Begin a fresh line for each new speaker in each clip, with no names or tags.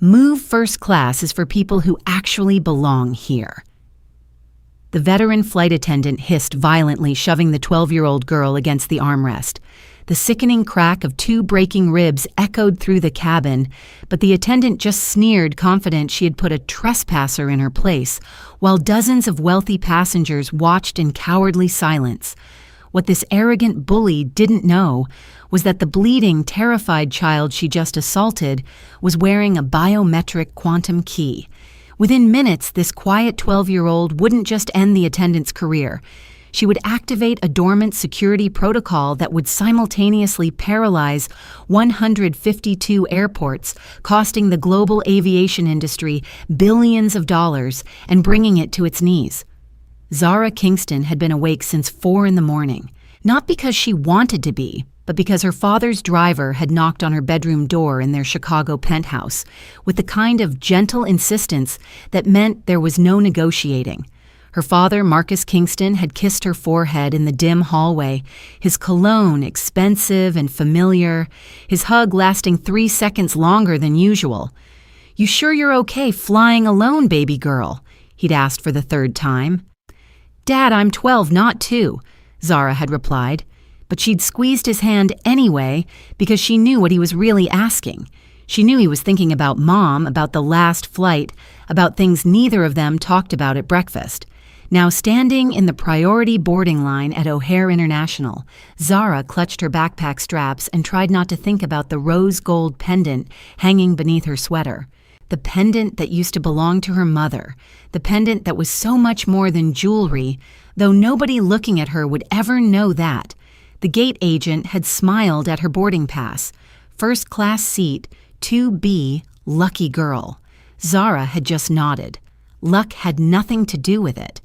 Move first class is for people who actually belong here." The veteran flight attendant hissed violently, shoving the 12-year-old girl against the armrest. The sickening crack of 2 breaking ribs echoed through the cabin, but the attendant just sneered, confident she had put a trespasser in her place, while dozens of wealthy passengers watched in cowardly silence. What this arrogant bully didn't know was that the bleeding, terrified child she just assaulted was wearing a biometric quantum key. Within minutes, this quiet 12-year-old wouldn't just end the attendant's career. She would activate a dormant security protocol that would simultaneously paralyze 152 airports, costing the global aviation industry billions of dollars and bringing it to its knees. Zara Kingston had been awake since 4 in the morning, not because she wanted to be, but because her father's driver had knocked on her bedroom door in their Chicago penthouse with the kind of gentle insistence that meant there was no negotiating. Her father, Marcus Kingston, had kissed her forehead in the dim hallway, his cologne expensive and familiar, his hug lasting 3 seconds longer than usual. "You sure you're okay flying alone, baby girl?" he'd asked for the 3rd time. "Dad, I'm 12, not 2, Zara had replied. But she'd squeezed his hand anyway because she knew what he was really asking. She knew he was thinking about Mom, about the last flight, about things neither of them talked about at breakfast. Now standing in the priority boarding line at O'Hare International, Zara clutched her backpack straps and tried not to think about the rose gold pendant hanging beneath her sweater. The pendant that used to belong to her mother, the pendant that was so much more than jewelry, though nobody looking at her would ever know that. The gate agent had smiled at her boarding pass. First class seat, 2B, lucky girl. Zara had just nodded. Luck had nothing to do with it.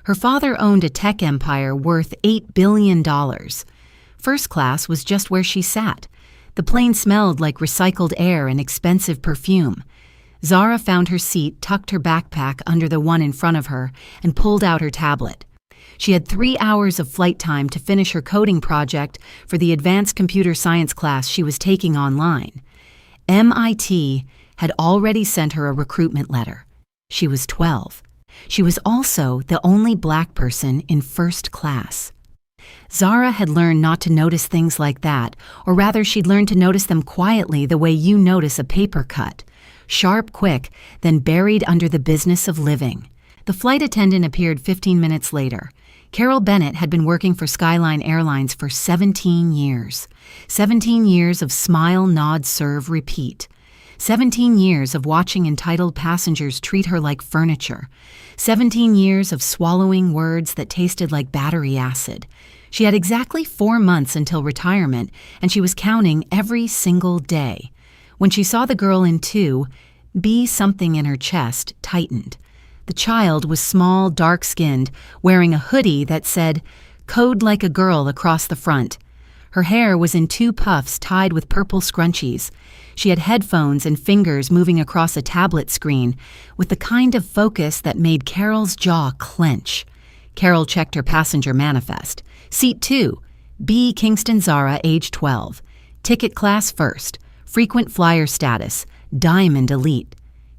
Her father owned a tech empire worth $8 billion. First class was just where she sat. The plane smelled like recycled air and expensive perfume. Zara found her seat, tucked her backpack under the one in front of her, and pulled out her tablet. She had 3 hours of flight time to finish her coding project for the advanced computer science class she was taking online. MIT had already sent her a recruitment letter. She was 12. She was also the only black person in first class. Zara had learned not to notice things like that, or rather she'd learned to notice them quietly the way you notice a paper cut. Sharp, quick, then buried under the business of living. The flight attendant appeared 15 minutes later. Carol Bennett had been working for Skyline Airlines for 17 years. 17 years of smile, nod, serve, repeat. 17 years of watching entitled passengers treat her like furniture. 17 years of swallowing words that tasted like battery acid. She had exactly 4 months until retirement, and she was counting every single day. When she saw the girl in 2, something in her chest tightened. The child was small, dark-skinned, wearing a hoodie that said, "Code like a girl" across the front. Her hair was in 2 puffs tied with purple scrunchies. She had headphones and fingers moving across a tablet screen with the kind of focus that made Carol's jaw clench. Carol checked her passenger manifest. Seat 2, B. Kingston Zara, age 12. Ticket class first. Frequent flyer status. Diamond Elite.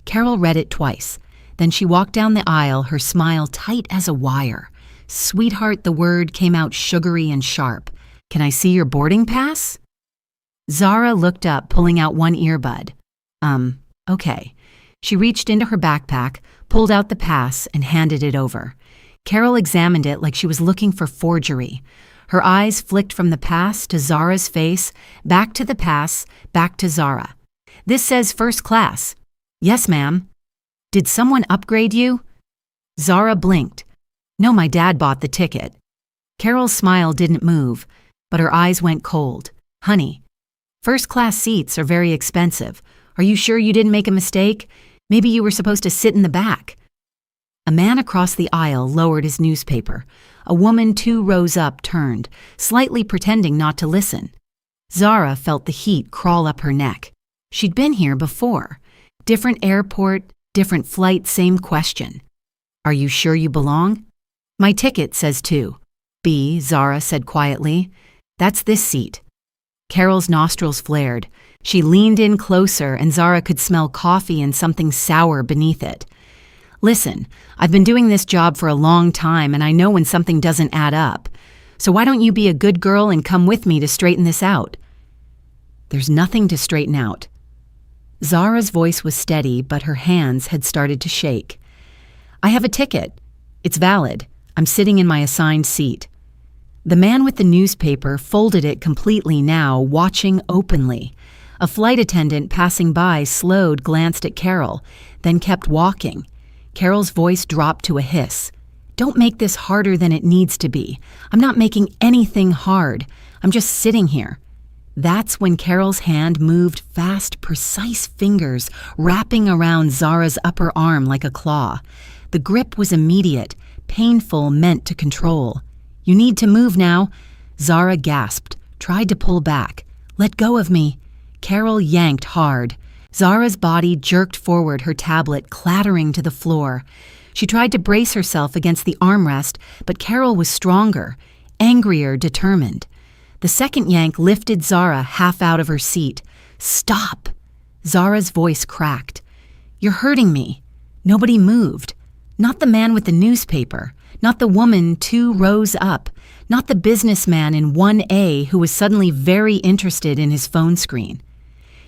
Carol read it twice. Then she walked down the aisle, her smile tight as a wire. Sweetheart, the word came out sugary and sharp. "Can I see your boarding pass?" Zara looked up, pulling out one earbud. Okay. She reached into her backpack, pulled out the pass, and handed it over. Carol examined it like she was looking for forgery. Her eyes flicked from the pass to Zara's face, back to the pass, back to Zara. "This says first class." "Yes, ma'am." "Did someone upgrade you?" Zara blinked. "No, my dad bought the ticket." Carol's smile didn't move, but her eyes went cold. "Honey, first-class seats are very expensive. Are you sure you didn't make a mistake? Maybe you were supposed to sit in the back." A man across the aisle lowered his newspaper. A woman 2 rows up turned, slightly pretending not to listen. Zara felt the heat crawl up her neck. She'd been here before. Different airport, different flight, same question. "Are you sure you belong?" "My ticket says 2. B, Zara said quietly. "That's this seat." Carol's nostrils flared. She leaned in closer, and Zara could smell coffee and something sour beneath it. "Listen, I've been doing this job for a long time, and I know when something doesn't add up. So why don't you be a good girl and come with me to straighten this out?" "There's nothing to straighten out." Zara's voice was steady, but her hands had started to shake. "I have a ticket. It's valid. I'm sitting in my assigned seat." The man with the newspaper folded it completely now, watching openly. A flight attendant passing by slowed, glanced at Carol, then kept walking. Carol's voice dropped to a hiss. "Don't make this harder than it needs to be. I'm not making anything hard. I'm just sitting here." That's when Carol's hand moved fast, precise fingers wrapping around Zara's upper arm like a claw. The grip was immediate, painful, meant to control. "You need to move now." Zara gasped, tried to pull back. "Let go of me." Carol yanked hard. Zara's body jerked forward, her tablet clattering to the floor. She tried to brace herself against the armrest, but Carol was stronger, angrier, determined. The second yank lifted Zara half out of her seat. "Stop!" Zara's voice cracked. "You're hurting me." Nobody moved. Not the man with the newspaper. Not the woman 2 rows up. Not the businessman in 1A who was suddenly very interested in his phone screen.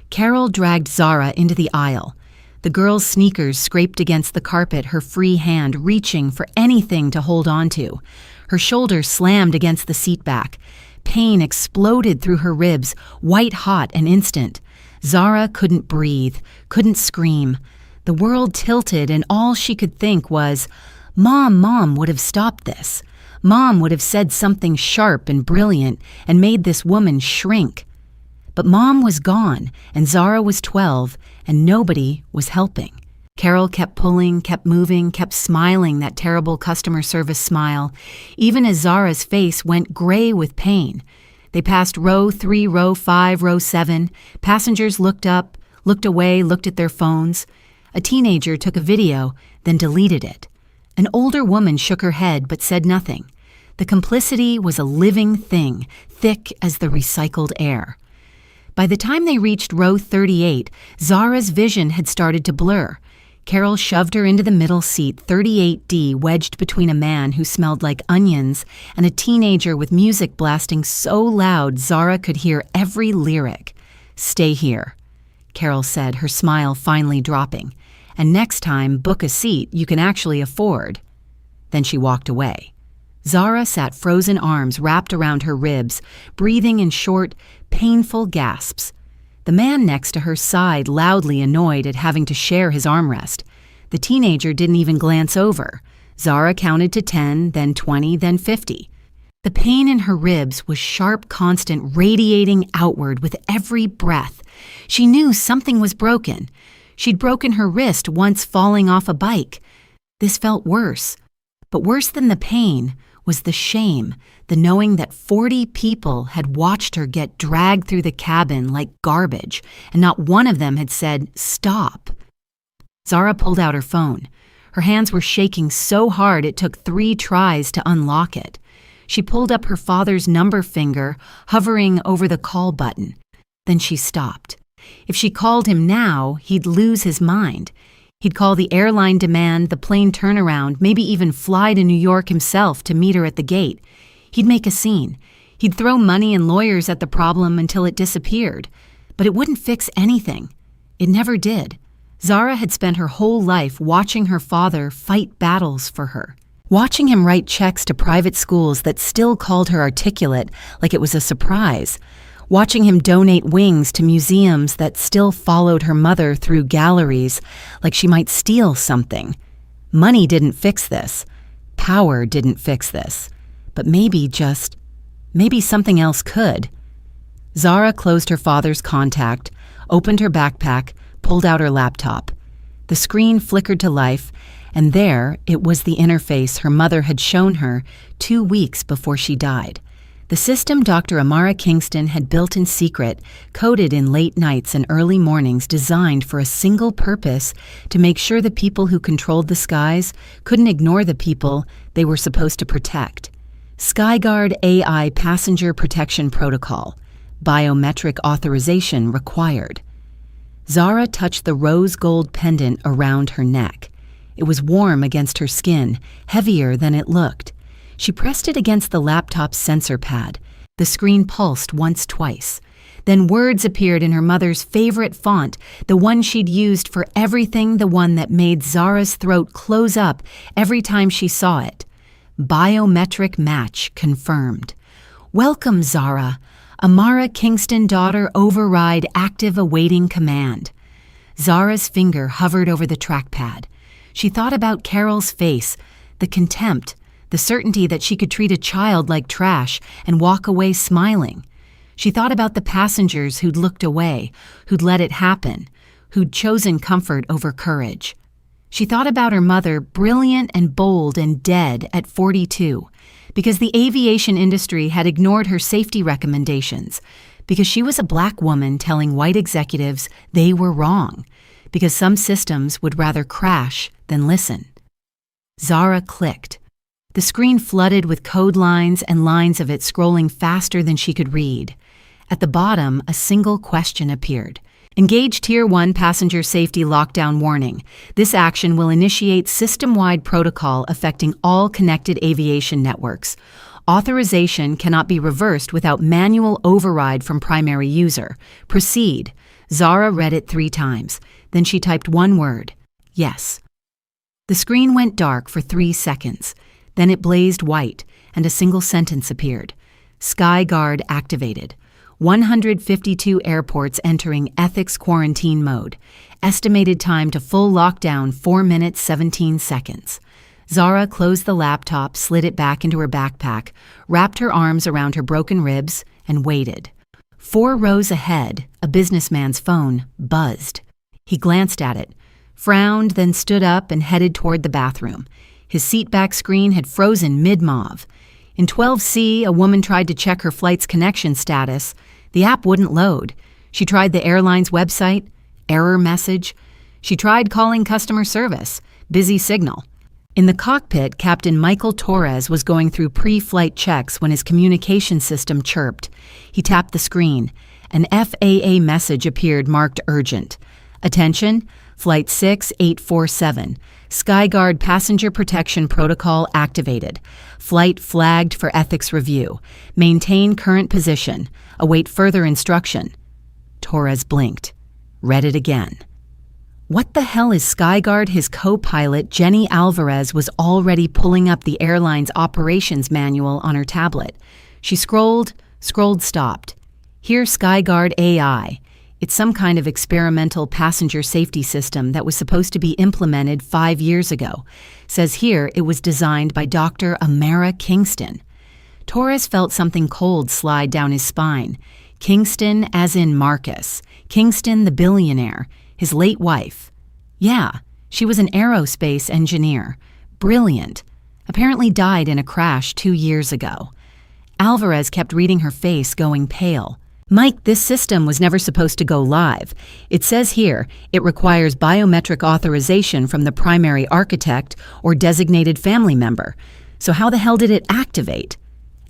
Carol dragged Zara into the aisle. The girl's sneakers scraped against the carpet, her free hand reaching for anything to hold on to. Her shoulder slammed against the seat back. Pain exploded through her ribs, white hot and instant. Zara couldn't breathe, couldn't scream. The world tilted, and all she could think was, Mom would have stopped this. Mom would have said something sharp and brilliant and made this woman shrink. But Mom was gone, and Zara was 12, and nobody was helping. Carol kept pulling, kept moving, kept smiling that terrible customer service smile, even as Zara's face went gray with pain. They passed row 3, row 5, row 7. Passengers looked up, looked away, looked at their phones. A teenager took a video, then deleted it. An older woman shook her head but said nothing. The complicity was a living thing, thick as the recycled air. By the time they reached row 38, Zara's vision had started to blur. Carol shoved her into the middle seat, 38D wedged between a man who smelled like onions and a teenager with music blasting so loud Zara could hear every lyric. "Stay here," Carol said, her smile finally dropping. "And next time, book a seat you can actually afford." Then she walked away. Zara sat frozen arms wrapped around her ribs, breathing in short, painful gasps. The man next to her sighed loudly, annoyed at having to share his armrest. The teenager didn't even glance over. Zara counted to 10, then 20, then 50. The pain in her ribs was sharp, constant, radiating outward with every breath. She knew something was broken. She'd broken her wrist once falling off a bike. This felt worse. But worse than the pain was the shame, the knowing that 40 people had watched her get dragged through the cabin like garbage, and not one of them had said, "Stop." Zara pulled out her phone. Her hands were shaking so hard it took 3 tries to unlock it. She pulled up her father's number finger, hovering over the call button. Then she stopped. If she called him now, he'd lose his mind. He'd call the airline demand, the plane turnaround, maybe even fly to New York himself to meet her at the gate. He'd make a scene. He'd throw money and lawyers at the problem until it disappeared. But it wouldn't fix anything. It never did. Zara had spent her whole life watching her father fight battles for her. Watching him write checks to private schools that still called her articulate like it was a surprise. Watching him donate wings to museums that still followed her mother through galleries like she might steal something. Money didn't fix this. Power didn't fix this. But maybe something else could. Zara closed her father's contact, opened her backpack, pulled out her laptop. The screen flickered to life, and there it was, the interface her mother had shown her 2 weeks before she died. The system Dr. Amara Kingston had built in secret, coded in late nights and early mornings, designed for a single purpose: to make sure the people who controlled the skies couldn't ignore the people they were supposed to protect. Skyguard AI Passenger Protection Protocol. Biometric authorization required. Zara touched the rose gold pendant around her neck. It was warm against her skin, heavier than it looked. She pressed it against the laptop's sensor pad. The screen pulsed once, twice. Then words appeared in her mother's favorite font, the one she'd used for everything, the one that made Zara's throat close up every time she saw it. Biometric match confirmed. Welcome, Zara. Amara Kingston daughter override active awaiting command. Zara's finger hovered over the trackpad. She thought about Carol's face, the contempt, the certainty that she could treat a child like trash and walk away smiling. She thought about the passengers who'd looked away, who'd let it happen, who'd chosen comfort over courage. She thought about her mother, brilliant and bold and dead at 42, because the aviation industry had ignored her safety recommendations, because she was a black woman telling white executives they were wrong, because some systems would rather crash than listen. Zara clicked. The screen flooded with code lines and lines of it scrolling faster than she could read. At the bottom, a single question appeared. Engage Tier 1 passenger safety lockdown warning. This action will initiate system-wide protocol affecting all connected aviation networks. Authorization cannot be reversed without manual override from primary user. Proceed. Zara read it 3 times. Then she typed one word. Yes. The screen went dark for 3 seconds. Then it blazed white, and a single sentence appeared. SkyGuard activated. 152 airports entering ethics quarantine mode. Estimated time to full lockdown 4 minutes 17 seconds. Zara closed the laptop, slid it back into her backpack, wrapped her arms around her broken ribs, and waited. 4 rows ahead, a businessman's phone buzzed. He glanced at it, frowned, then stood up and headed toward the bathroom. His seatback screen had frozen mid-mauve. In 12C, a woman tried to check her flight's connection status. The app wouldn't load. She tried the airline's website. Error message. She tried calling customer service. Busy signal. In the cockpit, Captain Michael Torres was going through pre-flight checks when his communication system chirped. He tapped the screen. An FAA message appeared marked urgent. Attention, Flight 6847. SkyGuard Passenger Protection Protocol activated. Flight flagged for ethics review. Maintain current position. Await further instruction. Torres blinked. Read it again. What the hell is SkyGuard? His co-pilot, Jenny Alvarez, was already pulling up the airline's operations manual on her tablet. She scrolled, stopped. Here, SkyGuard AI. It's some kind of experimental passenger safety system that was supposed to be implemented 5 years ago. Says here it was designed by Dr. Amara Kingston. Torres felt something cold slide down his spine. Kingston as in Marcus. Kingston the billionaire. His late wife. Yeah, she was an aerospace engineer. Brilliant. Apparently died in a crash 2 years ago. Alvarez kept reading her face, going pale. Mike, this system was never supposed to go live. It says here it requires biometric authorization from the primary architect or designated family member. So how the hell did it activate?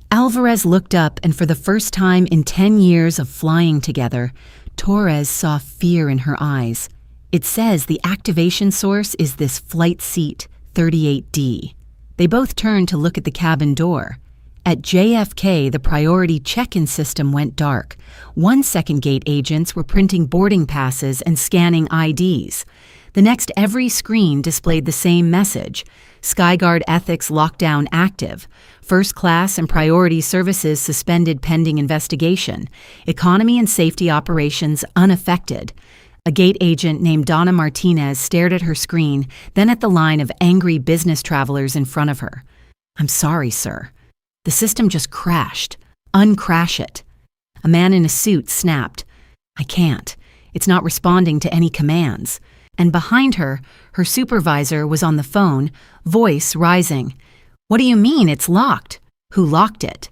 Alvarez looked up, and for the first time in 10 years of flying together, Torres saw fear in her eyes. It says the activation source is this flight seat 38D. They both turned to look at the cabin door. At JFK, the priority check-in system went dark. 1 second gate agents were printing boarding passes and scanning IDs. The next, every screen displayed the same message. SkyGuard Ethics Lockdown active. First class and priority services suspended pending investigation. Economy and safety operations unaffected. A gate agent named Donna Martinez stared at her screen, then at the line of angry business travelers in front of her. "I'm sorry, sir. The system just crashed. Uncrash it." A man in a suit snapped. "I can't. It's not responding to any commands." And behind her, her supervisor was on the phone, voice rising. "What do you mean it's locked? Who locked it?"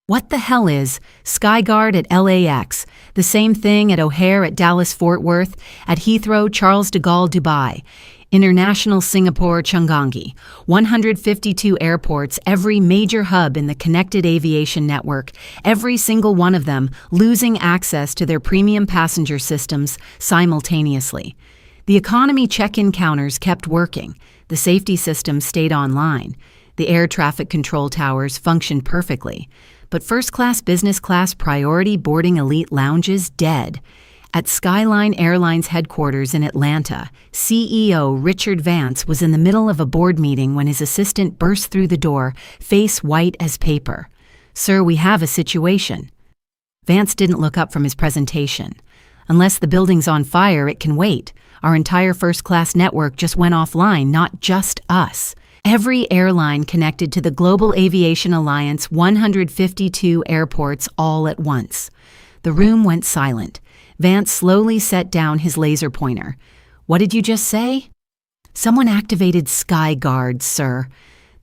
What the hell is SkyGuard at LAX? The same thing at O'Hare at Dallas-Fort Worth, at Heathrow, Charles de Gaulle, Dubai. International Singapore Changangi, 152 airports, every major hub in the connected aviation network, every single one of them losing access to their premium passenger systems simultaneously. The economy check-in counters kept working, the safety systems stayed online, the air traffic control towers functioned perfectly, but first-class, business-class, priority boarding elite lounges dead. At Skyline Airlines headquarters in Atlanta, CEO Richard Vance was in the middle of a board meeting when his assistant burst through the door, face white as paper. "Sir, we have a situation." Vance didn't look up from his presentation. "Unless the building's on fire, it can wait. Our entire first-class network just went offline, not just us. Every airline connected to the Global Aviation Alliance, 152 airports all at once." The room went silent. Vance slowly set down his laser pointer. "What did you just say?" "Someone activated Sky Guard, sir.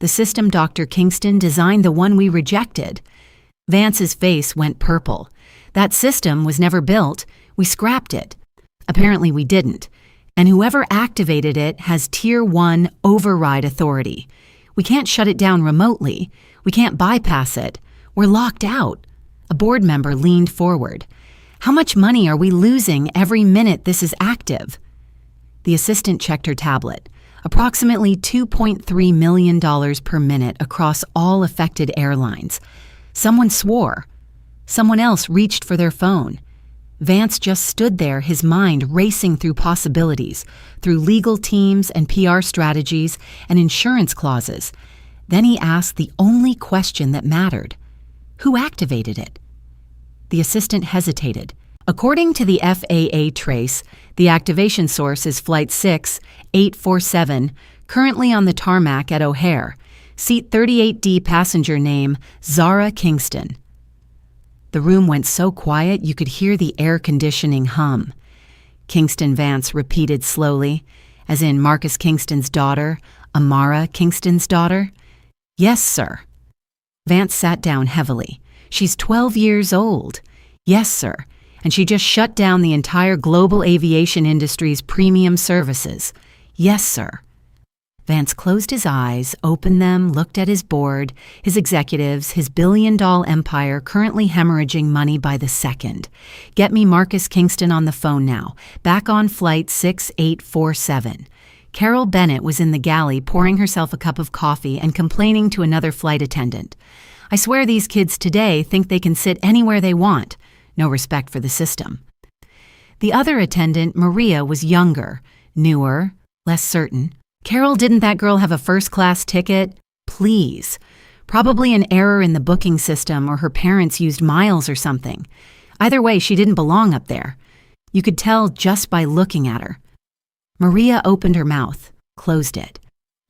The system Dr. Kingston designed, the one we rejected." Vance's face went purple. "That system was never built. We scrapped it." "Apparently we didn't. And whoever activated it has Tier 1 override authority. We can't shut it down remotely. We can't bypass it. We're locked out." A board member leaned forward. "How much money are we losing every minute this is active?" The assistant checked her tablet. "Approximately $2.3 million per minute across all affected airlines." Someone swore. Someone else reached for their phone. Vance just stood there, his mind racing through possibilities, through legal teams and PR strategies and insurance clauses. Then he asked the only question that mattered. Who activated it? The assistant hesitated. According to the FAA trace, the activation source is Flight 6847, currently on the tarmac at O'Hare. Seat 38D, passenger name Zara Kingston. The room went so quiet you could hear the air conditioning hum. Kingston, Vance repeated slowly, as in Marcus Kingston's daughter, Amara Kingston's daughter. "Yes, sir." Vance sat down heavily. "She's 12 years old." "Yes, sir. And she just shut down the entire global aviation industry's premium services." "Yes, sir." Vance closed his eyes, opened them, looked at his board, his executives, his billion-dollar empire currently hemorrhaging money by the second. "Get me Marcus Kingston on the phone now. Back on Flight 6847. Carol Bennett was in the galley pouring herself a cup of coffee and complaining to another flight attendant. "I swear these kids today think they can sit anywhere they want." No respect for the system. The other attendant, Maria, was younger, newer, less certain. "Carol, didn't that girl have a first-class ticket? Please. Probably an error in the booking system, or her parents used miles or something. Either way, she didn't belong up there. You could tell just by looking at her." Maria opened her mouth, closed it.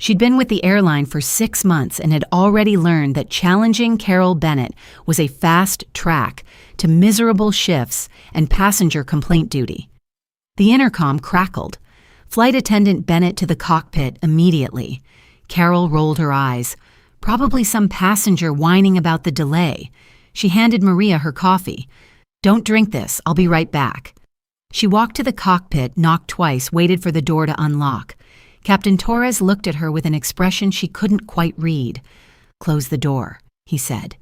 She'd been with the airline for 6 months and had already learned that challenging Carol Bennett was a fast track to miserable shifts and passenger complaint duty. The intercom crackled. Flight attendant Bennett to the cockpit immediately. Carol rolled her eyes. Probably some passenger whining about the delay. She handed Maria her coffee. "Don't drink this, I'll be right back." She walked to the cockpit, knocked twice, waited for the door to unlock. Captain Torres looked at her with an expression she couldn't quite read. "Close the door," he said.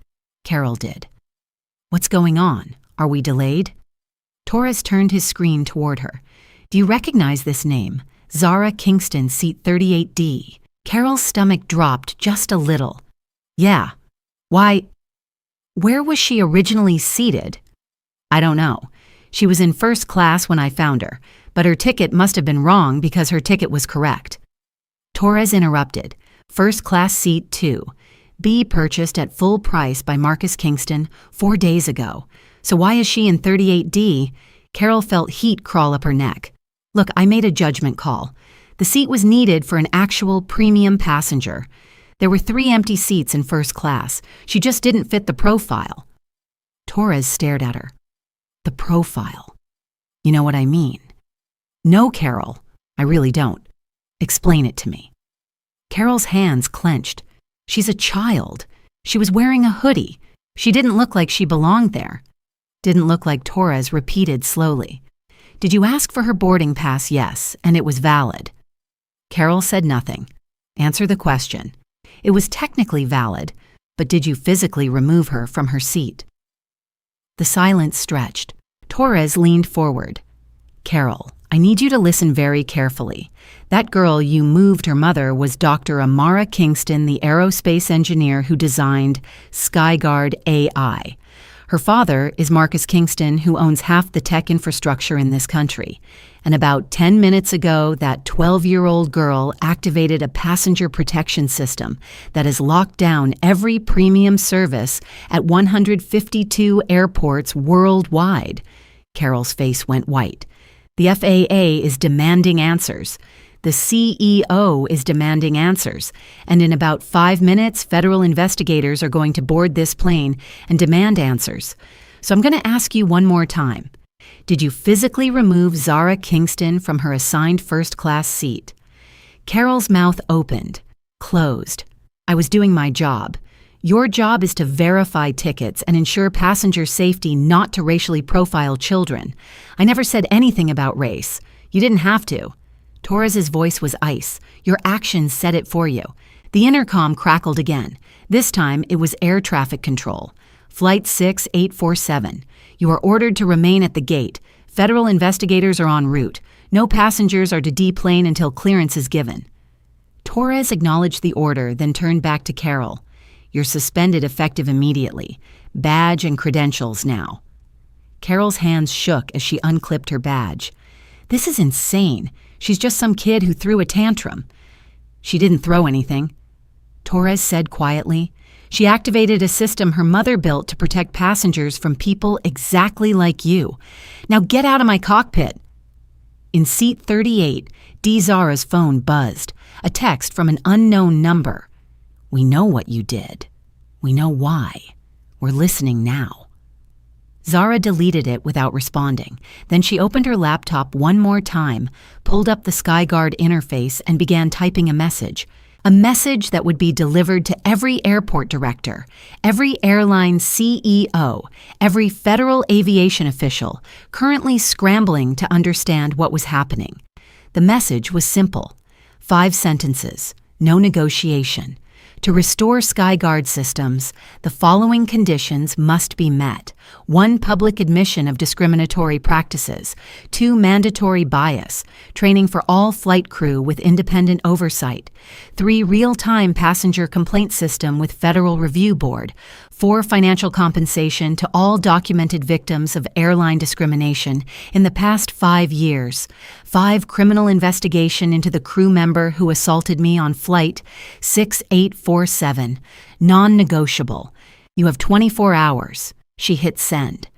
Carol did. "What's going on? Are we delayed?" Torres turned his screen toward her. "Do you recognize this name? Zara Kingston, seat 38D. Carol's stomach dropped just a little. "Yeah. Why? Where was she originally seated?" "I don't know. She was in first class when I found her, but her ticket must have been wrong because her ticket was correct." Torres interrupted. "First class seat 2. B purchased at full price by Marcus Kingston 4 days ago. So why is she in 38D? Carol felt heat crawl up her neck. "Look, I made a judgment call. The seat was needed for an actual premium passenger. There were 3 empty seats in first class. She just didn't fit the profile." Torres stared at her. "The profile. You know what I mean?" "No, Carol, I really don't. Explain it to me." Carol's hands clenched. "She's a child. She was wearing a hoodie. She didn't look like she belonged there." "Didn't look like," Torres repeated slowly. "Did you ask for her boarding pass?" "Yes, and it was valid." Carol said nothing. Answer the question. It was technically valid, but did you physically remove her from her seat? The silence stretched. Torres leaned forward. Carol, I need you to listen very carefully. That girl you moved her mother was Dr. Amara Kingston, the aerospace engineer who designed Skyguard AI. Her father is Marcus Kingston, who owns half the tech infrastructure in this country. And about 10 minutes ago, that 12-year-old girl activated a passenger protection system that has locked down every premium service at 152 airports worldwide. Carol's face went white. The FAA is demanding answers. The CEO is demanding answers. And in about 5 minutes, federal investigators are going to board this plane and demand answers. So I'm going to ask you one more time. Did you physically remove Zara Kingston from her assigned first-class seat? Carol's mouth opened, closed. I was doing my job. Your job is to verify tickets and ensure passenger safety, not to racially profile children. I never said anything about race. You didn't have to. Torres's voice was ice. Your actions said it for you. The intercom crackled again. This time, it was air traffic control. Flight 6847. You are ordered to remain at the gate. Federal investigators are en route. No passengers are to deplane until clearance is given. Torres acknowledged the order, then turned back to Carol. You're suspended effective immediately. Badge and credentials now. Carol's hands shook as she unclipped her badge. This is insane. She's just some kid who threw a tantrum. She didn't throw anything, Torres said quietly. She activated a system her mother built to protect passengers from people exactly like you. Now get out of my cockpit. In seat 38, Dee Zara's phone buzzed. A text from an unknown number. We know what you did. We know why. We're listening now. Zara deleted it without responding. Then she opened her laptop one more time, pulled up the Skyguard interface, and began typing a message. A message that would be delivered to every airport director, every airline CEO, every federal aviation official, currently scrambling to understand what was happening. The message was simple. 5 sentences, no negotiation. To restore Skyguard systems, the following conditions must be met. 1 public admission of discriminatory practices. 2 mandatory bias, training for all flight crew with independent oversight. 3 real-time passenger complaint system with Federal Review Board. 4 financial compensation to all documented victims of airline discrimination in the past 5 years. 5 criminal investigation into the crew member who assaulted me on flight 6847. Non-negotiable. You have 24 hours. She hit send.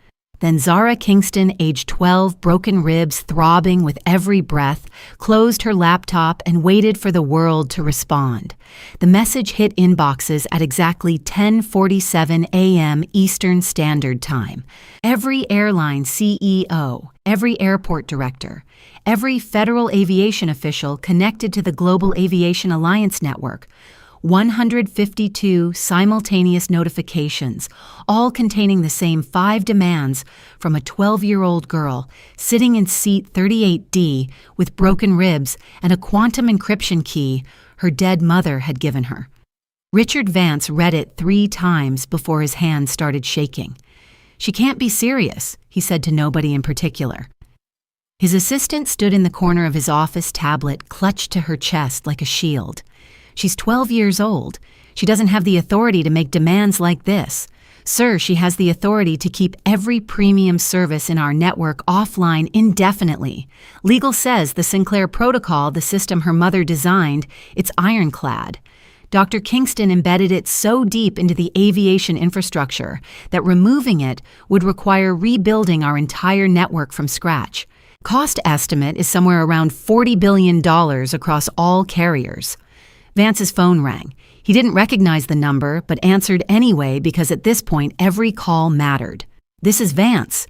Then Zara Kingston, age 12, broken ribs throbbing with every breath, closed her laptop and waited for the world to respond. The message hit inboxes at exactly 10:47 a.m. Eastern Standard Time. Every airline CEO, every airport director, every federal aviation official connected to the Global Aviation Alliance Network, 152 simultaneous notifications, all containing the same 5 demands from a 12-year-old girl sitting in seat 38D with broken ribs and a quantum encryption key her dead mother had given her. Richard Vance read it 3 times before his hand started shaking. She can't be serious, he said to nobody in particular. His assistant stood in the corner of his office tablet, clutched to her chest like a shield. She's 12 years old. She doesn't have the authority to make demands like this. Sir, she has the authority to keep every premium service in our network offline indefinitely. Legal says the Sinclair Protocol, the system her mother designed, it's ironclad. Dr. Kingston embedded it so deep into the aviation infrastructure that removing it would require rebuilding our entire network from scratch. Cost estimate is somewhere around $40 billion across all carriers. Vance's phone rang. He didn't recognize the number, but answered anyway because at this point every call mattered. This is Vance.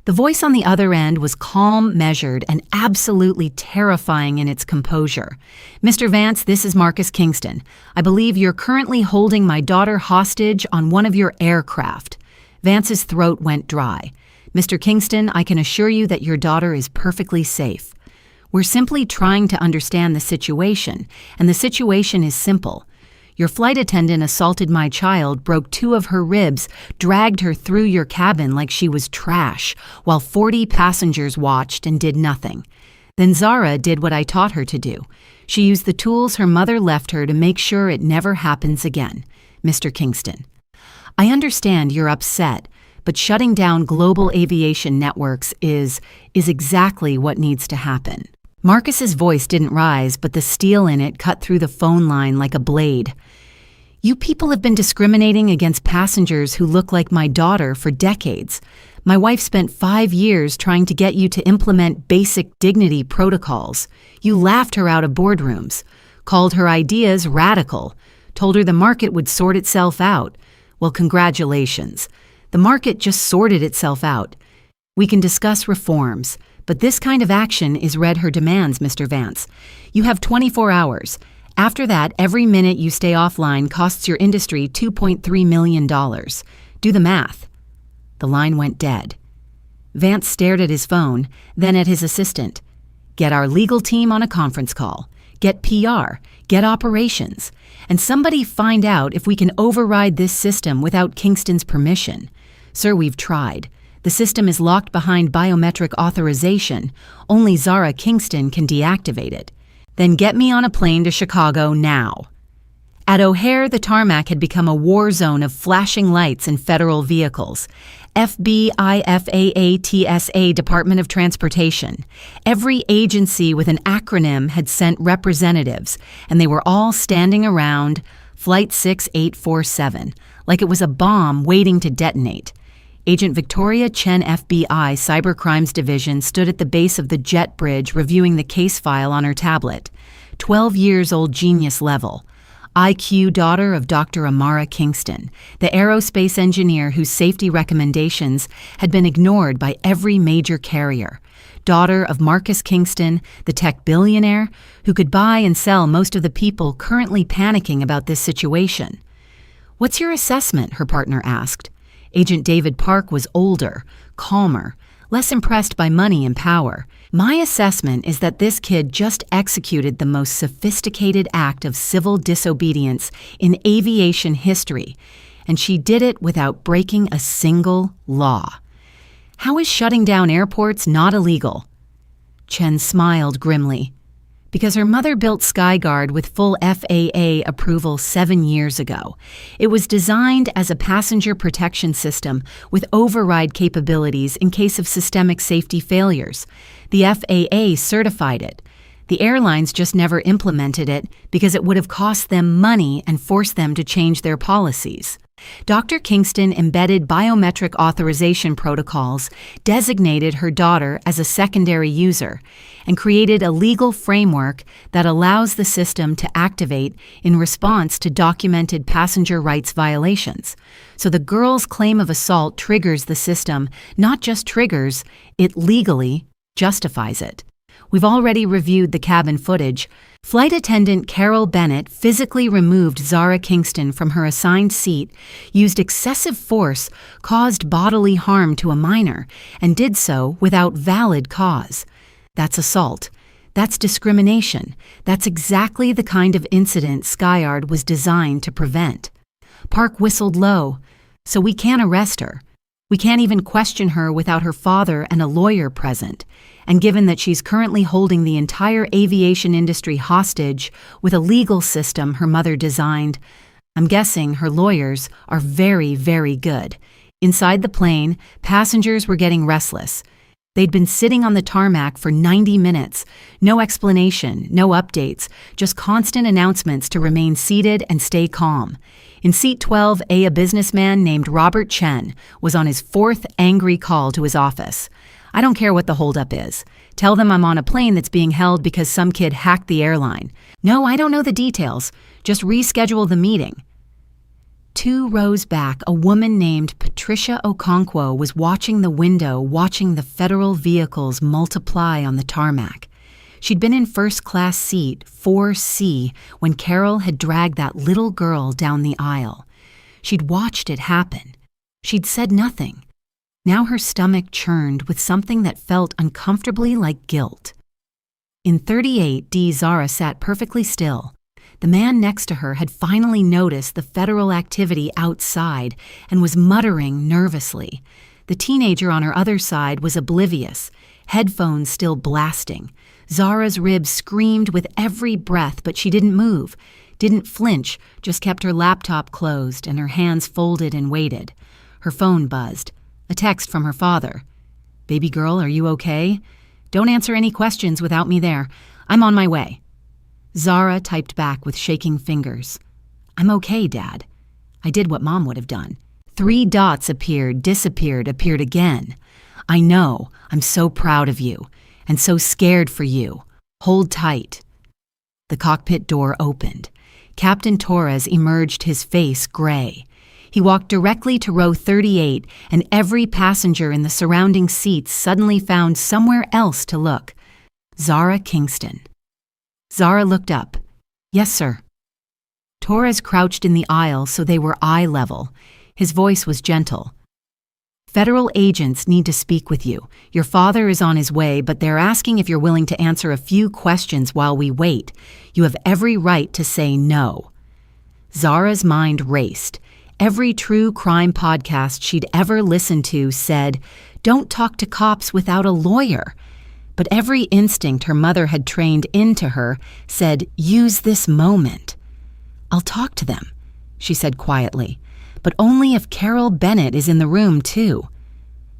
The voice on the other end was calm, measured, and absolutely terrifying in its composure. Mr. Vance, this is Marcus Kingston. I believe you're currently holding my daughter hostage on one of your aircraft. Vance's throat went dry. Mr. Kingston, I can assure you that your daughter is perfectly safe. We're simply trying to understand the situation, and the situation is simple. Your flight attendant assaulted my child, broke 2 of her ribs, dragged her through your cabin like she was trash, while 40 passengers watched and did nothing. Then Zara did what I taught her to do. She used the tools her mother left her to make sure it never happens again. Mr. Kingston. I understand you're upset, but shutting down global aviation networks is exactly what needs to happen. Marcus's voice didn't rise, but the steel in it cut through the phone line like a blade. You people have been discriminating against passengers who look like my daughter for decades. My wife spent 5 years trying to get you to implement basic dignity protocols. You laughed her out of boardrooms, called her ideas radical, told her the market would sort itself out. Well, congratulations. The market just sorted itself out. We can discuss reforms, but this kind of action is read her demands, Mr. Vance. You have 24 hours. After that, every minute you stay offline costs your industry $2.3 million. Do the math. The line went dead. Vance stared at his phone, then at his assistant. Get our legal team on a conference call. Get PR. Get operations. And somebody find out if we can override this system without Kingston's permission. Sir, we've tried. The system is locked behind biometric authorization. Only Zara Kingston can deactivate it. Then get me on a plane to Chicago now. At O'Hare, the tarmac had become a war zone of flashing lights and federal vehicles. FBI, FAA, TSA, Department of Transportation. Every agency with an acronym had sent representatives, and they were all standing around Flight 6847, like it was a bomb waiting to detonate. Agent Victoria Chen, FBI Cybercrimes Division, stood at the base of the jet bridge reviewing the case file on her tablet. 12 years old genius level. IQ daughter of Dr. Amara Kingston, the aerospace engineer whose safety recommendations had been ignored by every major carrier. Daughter of Marcus Kingston, the tech billionaire who could buy and sell most of the people currently panicking about this situation. What's your assessment? Her partner asked. Agent David Park was older, calmer, less impressed by money and power. My assessment is that this kid just executed the most sophisticated act of civil disobedience in aviation history, and she did it without breaking a single law. How is shutting down airports not illegal? Chen smiled grimly. Because her mother built Skyguard with full FAA approval 7 years ago. It was designed as a passenger protection system with override capabilities in case of systemic safety failures. The FAA certified it. The airlines just never implemented it because it would have cost them money and forced them to change their policies. Dr. Kingston embedded biometric authorization protocols, designated her daughter as a secondary user, and created a legal framework that allows the system to activate in response to documented passenger rights violations. So the girl's claim of assault triggers the system, not just triggers, it legally justifies it. We've already reviewed the cabin footage. Flight attendant Carol Bennett physically removed Zara Kingston from her assigned seat, used excessive force, caused bodily harm to a minor, and did so without valid cause. That's assault. That's discrimination. That's exactly the kind of incident Skyguard was designed to prevent. Park whistled low. So we can't arrest her. We can't even question her without her father and a lawyer present. And given that she's currently holding the entire aviation industry hostage with a legal system her mother designed, I'm guessing her lawyers are very, very good. Inside the plane, passengers were getting restless. They'd been sitting on the tarmac for 90 minutes. No explanation, no updates, just constant announcements to remain seated and stay calm. In seat 12A, a businessman named Robert Chen was on his 4th angry call to his office. I don't care what the holdup is. Tell them I'm on a plane that's being held because some kid hacked the airline. No, I don't know the details. Just reschedule the meeting. 2 rows back, a woman named Patricia Okonkwo was watching the window, watching the federal vehicles multiply on the tarmac. She'd been in first-class seat 4C when Carol had dragged that little girl down the aisle. She'd watched it happen. She'd said nothing. Now her stomach churned with something that felt uncomfortably like guilt. In 38D, Zara sat perfectly still. The man next to her had finally noticed the federal activity outside and was muttering nervously. The teenager on her other side was oblivious, headphones still blasting. Zara's ribs screamed with every breath, but she didn't move, didn't flinch, just kept her laptop closed and her hands folded and waited. Her phone buzzed. A text from her father. "Baby girl, are you okay? Don't answer any questions without me there. I'm on my way." Zara typed back with shaking fingers. "I'm okay, Dad. I did what Mom would have done." 3 dots appeared, disappeared, appeared again. "I know. I'm so proud of you. And so scared for you. Hold tight." The cockpit door opened. Captain Torres emerged, his face gray. He walked directly to row 38, and every passenger in the surrounding seats suddenly found somewhere else to look. Zara Kingston. Zara looked up. "Yes, sir." Torres crouched in the aisle so they were eye level. His voice was gentle. "Federal agents need to speak with you. Your father is on his way, but they're asking if you're willing to answer a few questions while we wait. You have every right to say no." Zara's mind raced. Every true crime podcast she'd ever listened to said, "Don't talk to cops without a lawyer." But every instinct her mother had trained into her said, "Use this moment." "I'll talk to them," she said quietly, "but only if Carol Bennett is in the room too."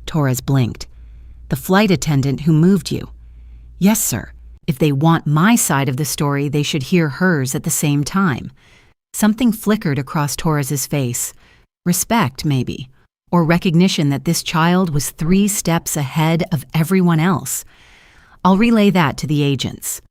Torres blinked. "The flight attendant who moved you." "Yes, sir. If they want my side of the story, they should hear hers at the same time." Something flickered across Torres's face. Respect, maybe, or recognition that this child was 3 steps ahead of everyone else. "I'll relay that to the agents."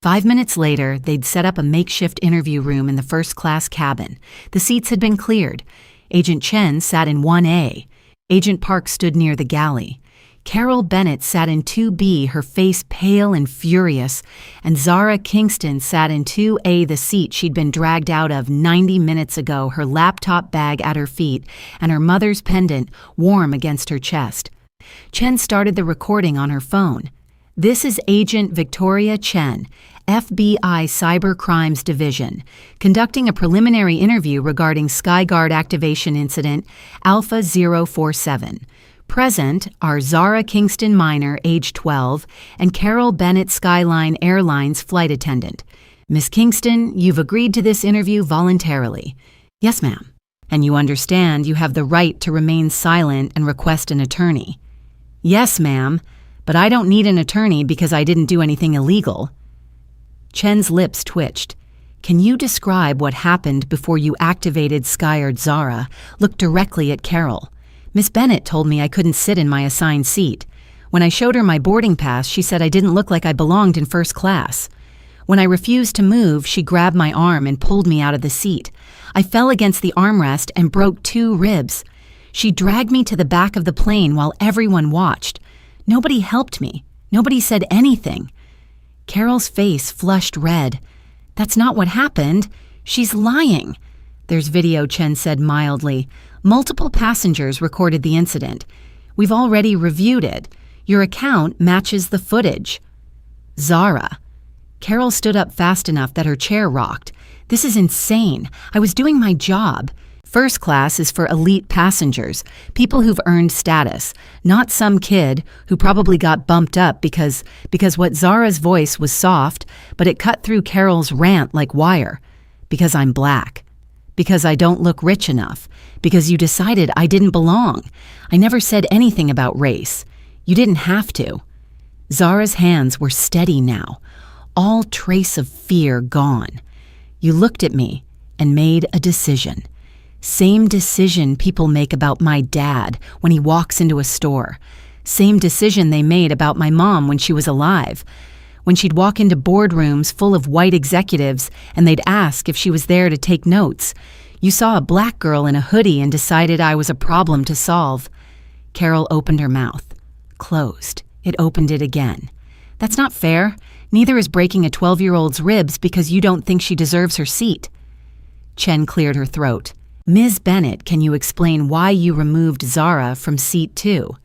5 minutes later, they'd set up a makeshift interview room in the first-class cabin. The seats had been cleared. Agent Chen sat in 1A. Agent Park stood near the galley. Carol Bennett sat in 2B, her face pale and furious, and Zara Kingston sat in 2A, the seat she'd been dragged out of 90 minutes ago, her laptop bag at her feet and her mother's pendant warm against her chest. Chen started the recording on her phone. "This is Agent Victoria Chen, FBI Cyber Crimes Division, conducting a preliminary interview regarding Skyguard activation incident Alpha 047. Present are Zara Kingston Minor, age 12, and Carol Bennett Skyline Airlines flight attendant. Miss Kingston, you've agreed to this interview voluntarily." "Yes, ma'am." "And you understand you have the right to remain silent and request an attorney." "Yes, ma'am, but I don't need an attorney because I didn't do anything illegal." Chen's lips twitched. "Can you describe what happened before you activated Skyguard?" Zara looked directly at Carol. "Miss Bennett told me I couldn't sit in my assigned seat. When I showed her my boarding pass, she said I didn't look like I belonged in first class. When I refused to move, she grabbed my arm and pulled me out of the seat. I fell against the armrest and broke 2 ribs. She dragged me to the back of the plane while everyone watched. Nobody helped me. Nobody said anything." Carol's face flushed red. "That's not what happened. She's lying." "There's video," Chen said mildly. "Multiple passengers recorded the incident. We've already reviewed it. Your account matches the footage." "Zara." Carol stood up fast enough that her chair rocked. "This is insane. I was doing my job. First class is for elite passengers, people who've earned status, not some kid who probably got bumped up because what Zara's voice was soft, but it cut through Carol's rant like wire. Because I'm black. Because I don't look rich enough. Because you decided I didn't belong. I never said anything about race. You didn't have to." Zara's hands were steady now, all trace of fear gone. "You looked at me and made a decision. Same decision people make about my dad when he walks into a store. Same decision they made about my mom when she was alive. When she'd walk into boardrooms full of white executives and they'd ask if she was there to take notes. You saw a black girl in a hoodie and decided I was a problem to solve." Carol opened her mouth. Closed. It opened it again. "That's not fair. Neither is breaking a 12-year-old's ribs because you don't think she deserves her seat." Chen cleared her throat. "Ms. Bennett, can you explain why you removed Zara from seat 2?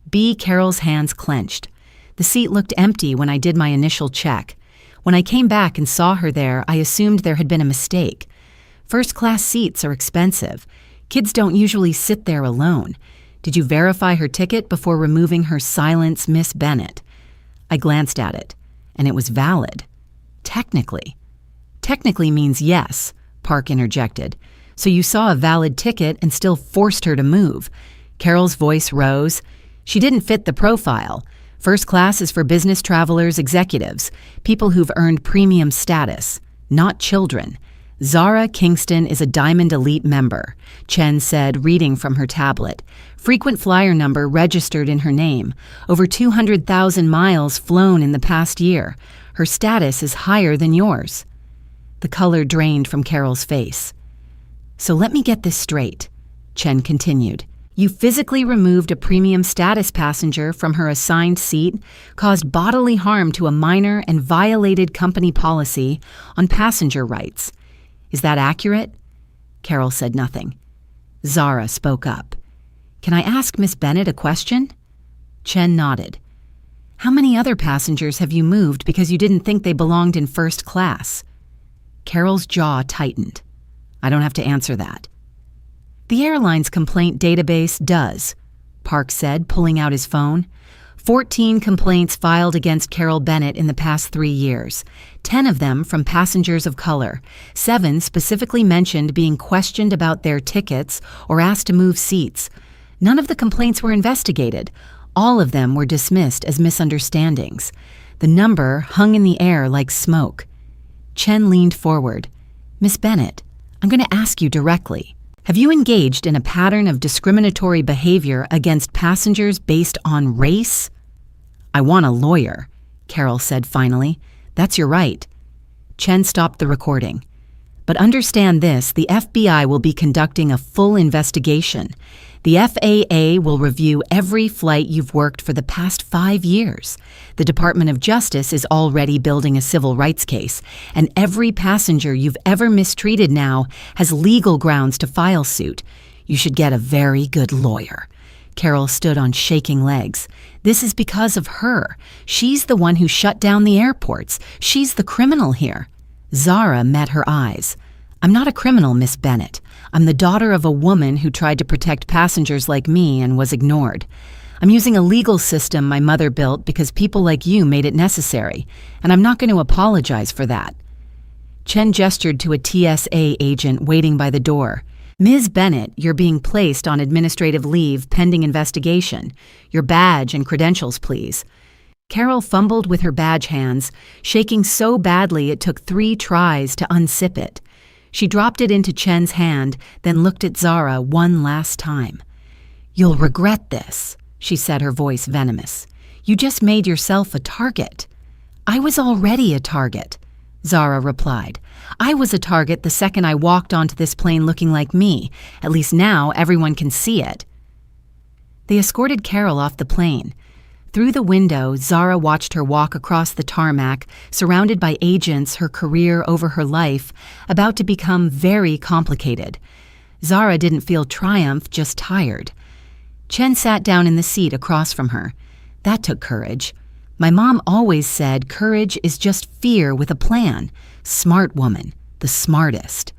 B. Carol's hands clenched. The seat looked empty when I did my initial check. When I came back and saw her there, I assumed there had been a mistake. First-class seats are expensive. Kids don't usually sit there alone. Did you verify her ticket before removing her "Silence, Miss Bennett"? I glanced at it, and it was valid. Technically. Technically means yes, Park interjected. So you saw a valid ticket and still forced her to move. Carol's voice rose. She didn't fit the profile. First class is for business travelers, executives, people who've earned premium status, not children. Zara Kingston is a Diamond Elite member, Chen said, reading from her tablet. Frequent flyer number registered in her name. Over 200,000 miles flown in the past year. Her status is higher than yours. The color drained from Carol's face. So let me get this straight, Chen continued. You physically removed a premium status passenger from her assigned seat, caused bodily harm to a minor, and violated company policy on passenger rights. Is that accurate? Carol said nothing. Zara spoke up. Can I ask Miss Bennett a question? Chen nodded. How many other passengers have you moved because you didn't think they belonged in first class? Carol's jaw tightened. I don't have to answer that. The airline's complaint database does, Park said, pulling out his phone. 14 complaints filed against Carol Bennett in the past 3 years, 10 of them from passengers of color. 7 specifically mentioned being questioned about their tickets or asked to move seats. None of the complaints were investigated. All of them were dismissed as misunderstandings. The number hung in the air like smoke. Chen leaned forward. Miss Bennett, I'm going to ask you directly. Have you engaged in a pattern of discriminatory behavior against passengers based on race? I want a lawyer, Carol said finally. That's your right. Chen stopped the recording. But understand this, the FBI will be conducting a full investigation. The FAA will review every flight you've worked for the past 5 years. The Department of Justice is already building a civil rights case, and every passenger you've ever mistreated now has legal grounds to file suit. You should get a very good lawyer. Carol stood on shaking legs. This is because of her. She's the one who shut down the airports. She's the criminal here. Zara met her eyes. I'm not a criminal, Miss Bennett. I'm the daughter of a woman who tried to protect passengers like me and was ignored. I'm using a legal system my mother built because people like you made it necessary, and I'm not going to apologize for that. Chen gestured to a TSA agent waiting by the door. Ms. Bennett, you're being placed on administrative leave pending investigation. Your badge and credentials, please. Carol fumbled with her badge hands, shaking so badly it took 3 tries to unzip it. She dropped it into Chen's hand, then looked at Zara one last time. You'll regret this, she said, her voice venomous. You just made yourself a target. I was already a target, Zara replied. I was a target the second I walked onto this plane looking like me. At least now everyone can see it. They escorted Carol off the plane. Through the window, Zara watched her walk across the tarmac, surrounded by agents, her career over her life, about to become very complicated. Zara didn't feel triumph, just tired. Chen sat down in the seat across from her. That took courage. My mom always said courage is just fear with a plan. Smart woman, the smartest.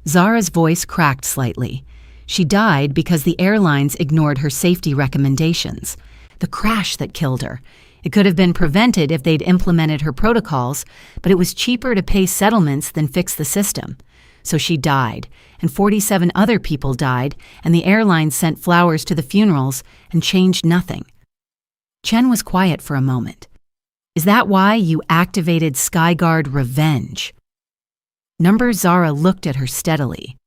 Zara's voice cracked slightly. She died because the airlines ignored her safety recommendations. The crash that killed her. It could have been prevented if they'd implemented her protocols, but it was cheaper to pay settlements than fix the system. So she died, and 47 other people died, and the airlines sent flowers to the funerals and changed nothing. Chen was quiet for a moment. Is that why you activated Skyguard Revenge? Number Zara looked at her steadily.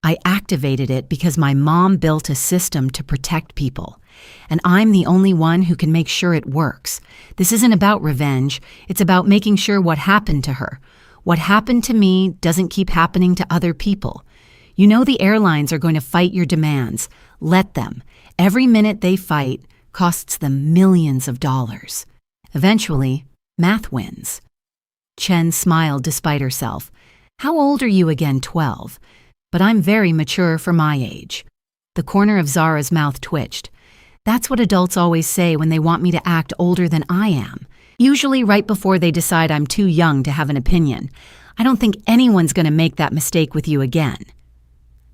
I activated it because my mom built a system to protect people. And I'm the only one who can make sure it works. This isn't about revenge. It's about making sure what happened to her. What happened to me doesn't keep happening to other people. You know the airlines are going to fight your demands. Let them. Every minute they fight costs them millions of dollars. Eventually, math wins. Chen smiled despite herself. How old are you again? 12. But I'm very mature for my age. The corner of Zara's mouth twitched. That's what adults always say when they want me to act older than I am, usually right before they decide I'm too young to have an opinion. I don't think anyone's going to make that mistake with you again.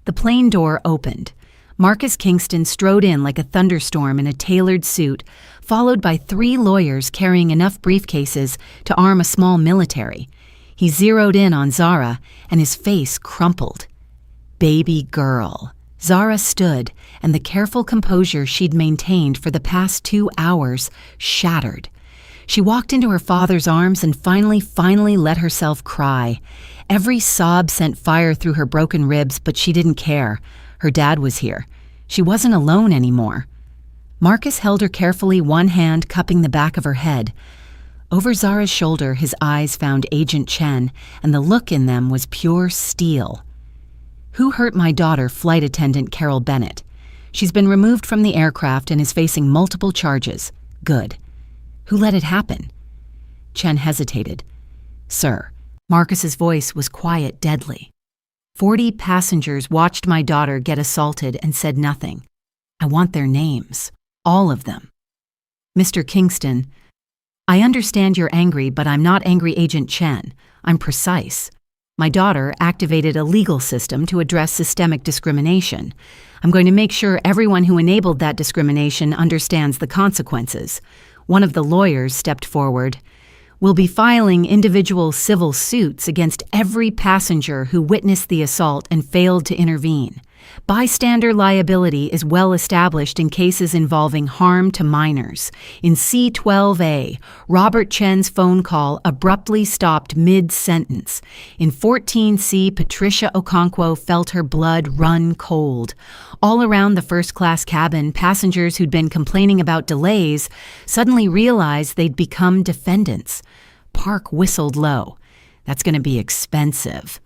The plane door opened. Marcus Kingston strode in like a thunderstorm in a tailored suit, followed by 3 lawyers carrying enough briefcases to arm a small military. He zeroed in on Zara, and his face crumpled. Baby girl. Zara stood, and the careful composure she'd maintained for the past 2 hours shattered. She walked into her father's arms and finally let herself cry. Every sob sent fire through her broken ribs, but she didn't care. Her dad was here. She wasn't alone anymore. Marcus held her carefully, one hand cupping the back of her head. Over Zara's shoulder, his eyes found Agent Chen, and the look in them was pure steel. Who hurt my daughter, Flight Attendant Carol Bennett? She's been removed from the aircraft and is facing multiple charges. Good. Who let it happen? Chen hesitated. Sir. Marcus's voice was quiet, deadly. 40 passengers watched my daughter get assaulted and said nothing. I want their names. All of them. Mr. Kingston, I understand you're angry, but I'm not angry, Agent Chen. I'm precise. My daughter activated a legal system to address systemic discrimination. I'm going to make sure everyone who enabled that discrimination understands the consequences. One of the lawyers stepped forward. We'll be filing individual civil suits against every passenger who witnessed the assault and failed to intervene. Bystander liability is well established in cases involving harm to minors. In C-12A, Robert Chen's phone call abruptly stopped mid-sentence. In 14C, Patricia Okonkwo felt her blood run cold. All around the first-class cabin, passengers who'd been complaining about delays suddenly realized they'd become defendants. Park whistled low. That's going to be expensive.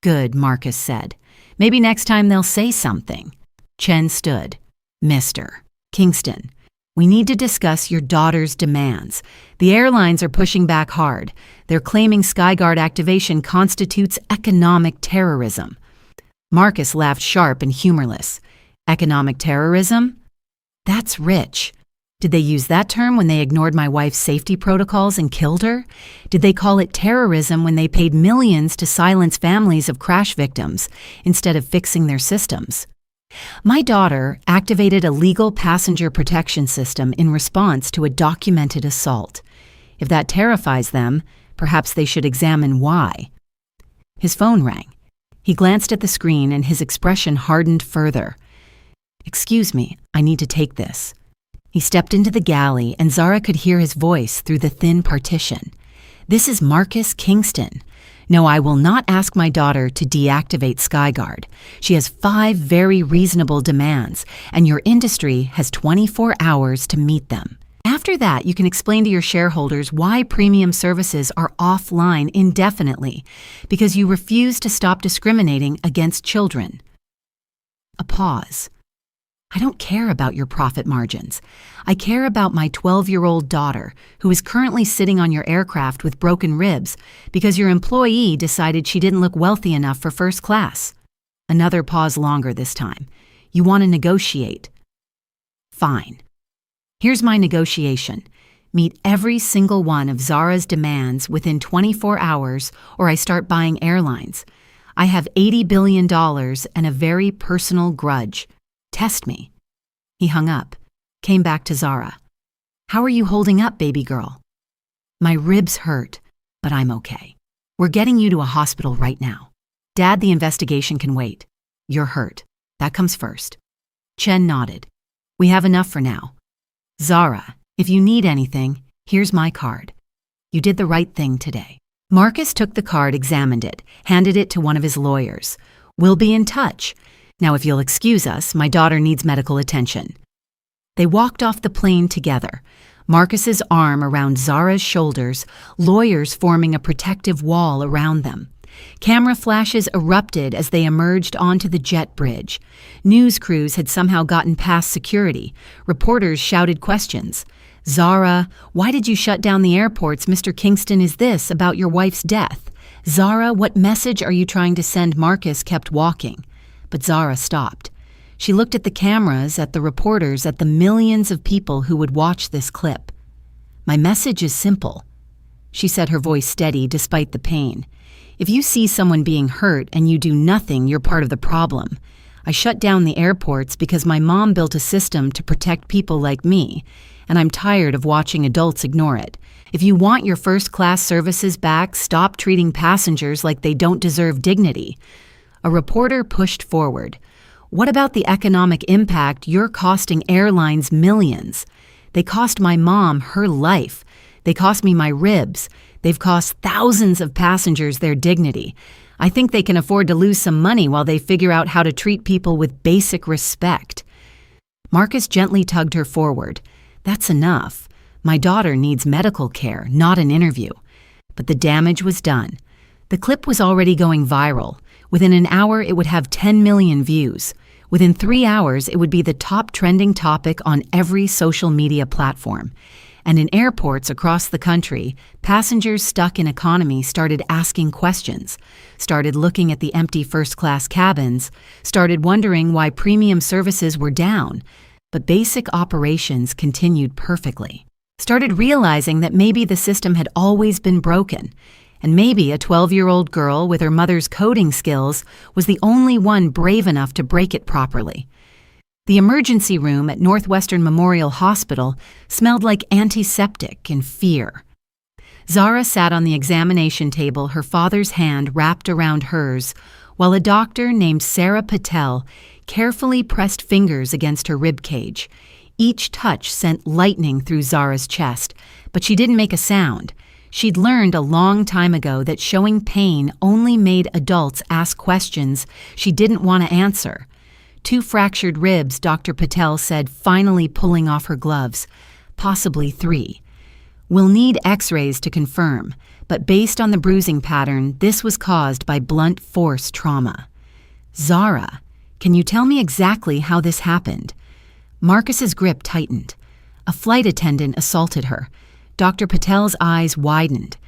Good, Marcus said. Maybe next time they'll say something. Chen stood. Mr. Kingston, we need to discuss your daughter's demands. The airlines are pushing back hard. They're claiming Skyguard activation constitutes economic terrorism. Marcus laughed sharp and humorless. Economic terrorism? That's rich. Did they use that term when they ignored my wife's safety protocols and killed her? Did they call it terrorism when they paid millions to silence families of crash victims instead of fixing their systems? My daughter activated a legal passenger protection system in response to a documented assault. If that terrifies them, perhaps they should examine why. His phone rang. He glanced at the screen and his expression hardened further. Excuse me, I need to take this. He stepped into the galley, and Zara could hear his voice through the thin partition. This is Marcus Kingston. No, I will not ask my daughter to deactivate Skyguard. She has 5 very reasonable demands, and your industry has 24 hours to meet them. After that, you can explain to your shareholders why premium services are offline indefinitely, because you refuse to stop discriminating against children. A pause. I don't care about your profit margins. I care about my 12-year-old daughter, who is currently sitting on your aircraft with broken ribs because your employee decided she didn't look wealthy enough for first class. Another pause longer this time. You want to negotiate. Fine. Here's my negotiation. Meet every single one of Zara's demands within 24 hours, or I start buying airlines. I have $80 billion and a very personal grudge. Test me. He hung up, came back to Zara. How are you holding up, baby girl? My ribs hurt, but I'm okay. We're getting you to a hospital right now. Dad, the investigation can wait. You're hurt. That comes first. Chen nodded. We have enough for now. Zara, if you need anything, here's my card. You did the right thing today. Marcus took the card, examined it, handed it to one of his lawyers. We'll be in touch. Now, if you'll excuse us, my daughter needs medical attention. They walked off the plane together, Marcus's arm around Zara's shoulders, lawyers forming a protective wall around them. Camera flashes erupted as they emerged onto the jet bridge. News crews had somehow gotten past security. Reporters shouted questions. Zara, why did you shut down the airports? Mr. Kingston, is this about your wife's death? Zara, what message are you trying to send? Marcus kept walking. But Zara stopped. She looked at the cameras, at the reporters, at the millions of people who would watch this clip. "My message is simple," she said, her voice steady despite the pain. "If you see someone being hurt and you do nothing, you're part of the problem. I shut down the airports because my mom built a system to protect people like me, and I'm tired of watching adults ignore it. If you want your first-class services back, stop treating passengers like they don't deserve dignity." A reporter pushed forward. "What about the economic impact? You're costing airlines millions. They cost my mom her life. They cost me my ribs. They've cost thousands of passengers their dignity. I think they can afford to lose some money while they figure out how to treat people with basic respect." Marcus gently tugged her forward. "That's enough. My daughter needs medical care, not an interview." But the damage was done. The clip was already going viral. Within an hour, it would have 10 million views. Within 3 hours, it would be the top trending topic on every social media platform. And in airports across the country, passengers stuck in economy started asking questions, started looking at the empty first-class cabins, started wondering why premium services were down, but basic operations continued perfectly, started realizing that maybe the system had always been broken, and maybe a 12-year-old girl with her mother's coding skills was the only one brave enough to break it properly. The emergency room at Northwestern Memorial Hospital smelled like antiseptic and fear. Zara sat on the examination table, her father's hand wrapped around hers, while a doctor named Sarah Patel carefully pressed fingers against her rib cage. Each touch sent lightning through Zara's chest, but she didn't make a sound. She'd learned a long time ago that showing pain only made adults ask questions she didn't want to answer. 2 fractured ribs, Dr. Patel said, finally pulling off her gloves. Possibly 3. "We'll need x-rays to confirm, but based on the bruising pattern, this was caused by blunt force trauma." "Zara, can you tell me exactly how this happened?" Marcus's grip tightened. A flight attendant assaulted her. Dr. Patel's eyes widened.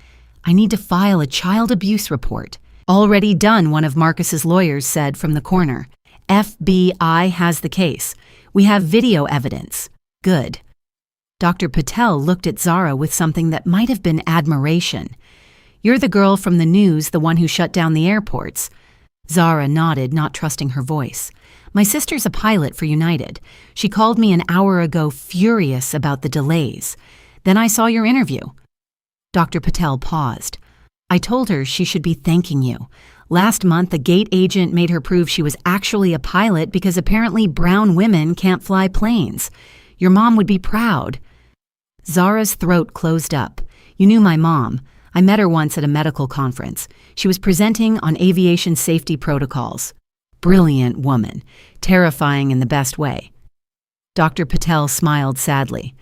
"I need to file a child abuse report." "Already done," one of Marcus's lawyers said from the corner. "FBI has the case. We have video evidence." "Good." Dr. Patel looked at Zara with something that might have been admiration. "You're the girl from the news, the one who shut down the airports." Zara nodded, not trusting her voice. "My sister's a pilot for United. She called me an hour ago furious about the delays. Then I saw your interview." Dr. Patel paused. "I told her she should be thanking you. Last month, a gate agent made her prove she was actually a pilot because apparently brown women can't fly planes. Your mom would be proud." Zara's throat closed up. "You knew my mom. I met her once at a medical conference. She was presenting on aviation safety protocols. Brilliant woman, terrifying in the best way." Dr. Patel smiled sadly.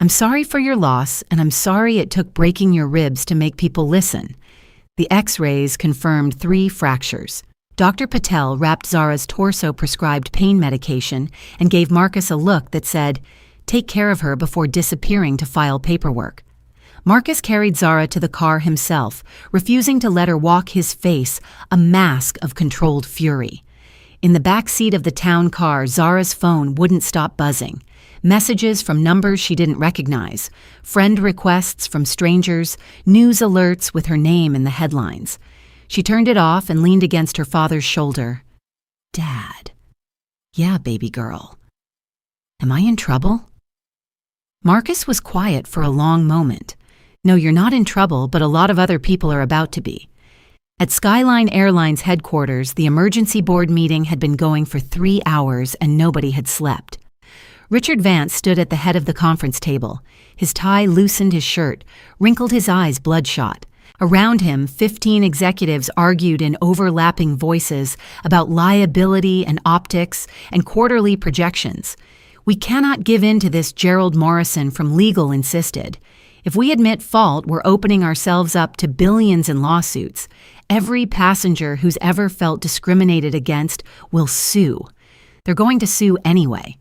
"I'm sorry for your loss, and I'm sorry it took breaking your ribs to make people listen." The x-rays confirmed 3 fractures. Dr. Patel wrapped Zara's torso-prescribed pain medication and gave Marcus a look that said, "Take care of her before disappearing to file paperwork." Marcus carried Zara to the car himself, refusing to let her walk his face, a mask of controlled fury. In the back seat of the town car, Zara's phone wouldn't stop buzzing. Messages from numbers she didn't recognize, friend requests from strangers, news alerts with her name in the headlines. She turned it off and leaned against her father's shoulder. "Dad." "Yeah, baby girl." "Am I in trouble?" Marcus was quiet for a long moment. "No, you're not in trouble, but a lot of other people are about to be." At Skyline Airlines headquarters, the emergency board meeting had been going for 3 hours and nobody had slept. Richard Vance stood at the head of the conference table. His tie loosened his shirt, wrinkled his eyes bloodshot. Around him, 15 executives argued in overlapping voices about liability and optics and quarterly projections. "We cannot give in to this," Gerald Morrison from legal insisted. "If we admit fault, we're opening ourselves up to billions in lawsuits. Every passenger who's ever felt discriminated against will sue. They're going to sue anyway."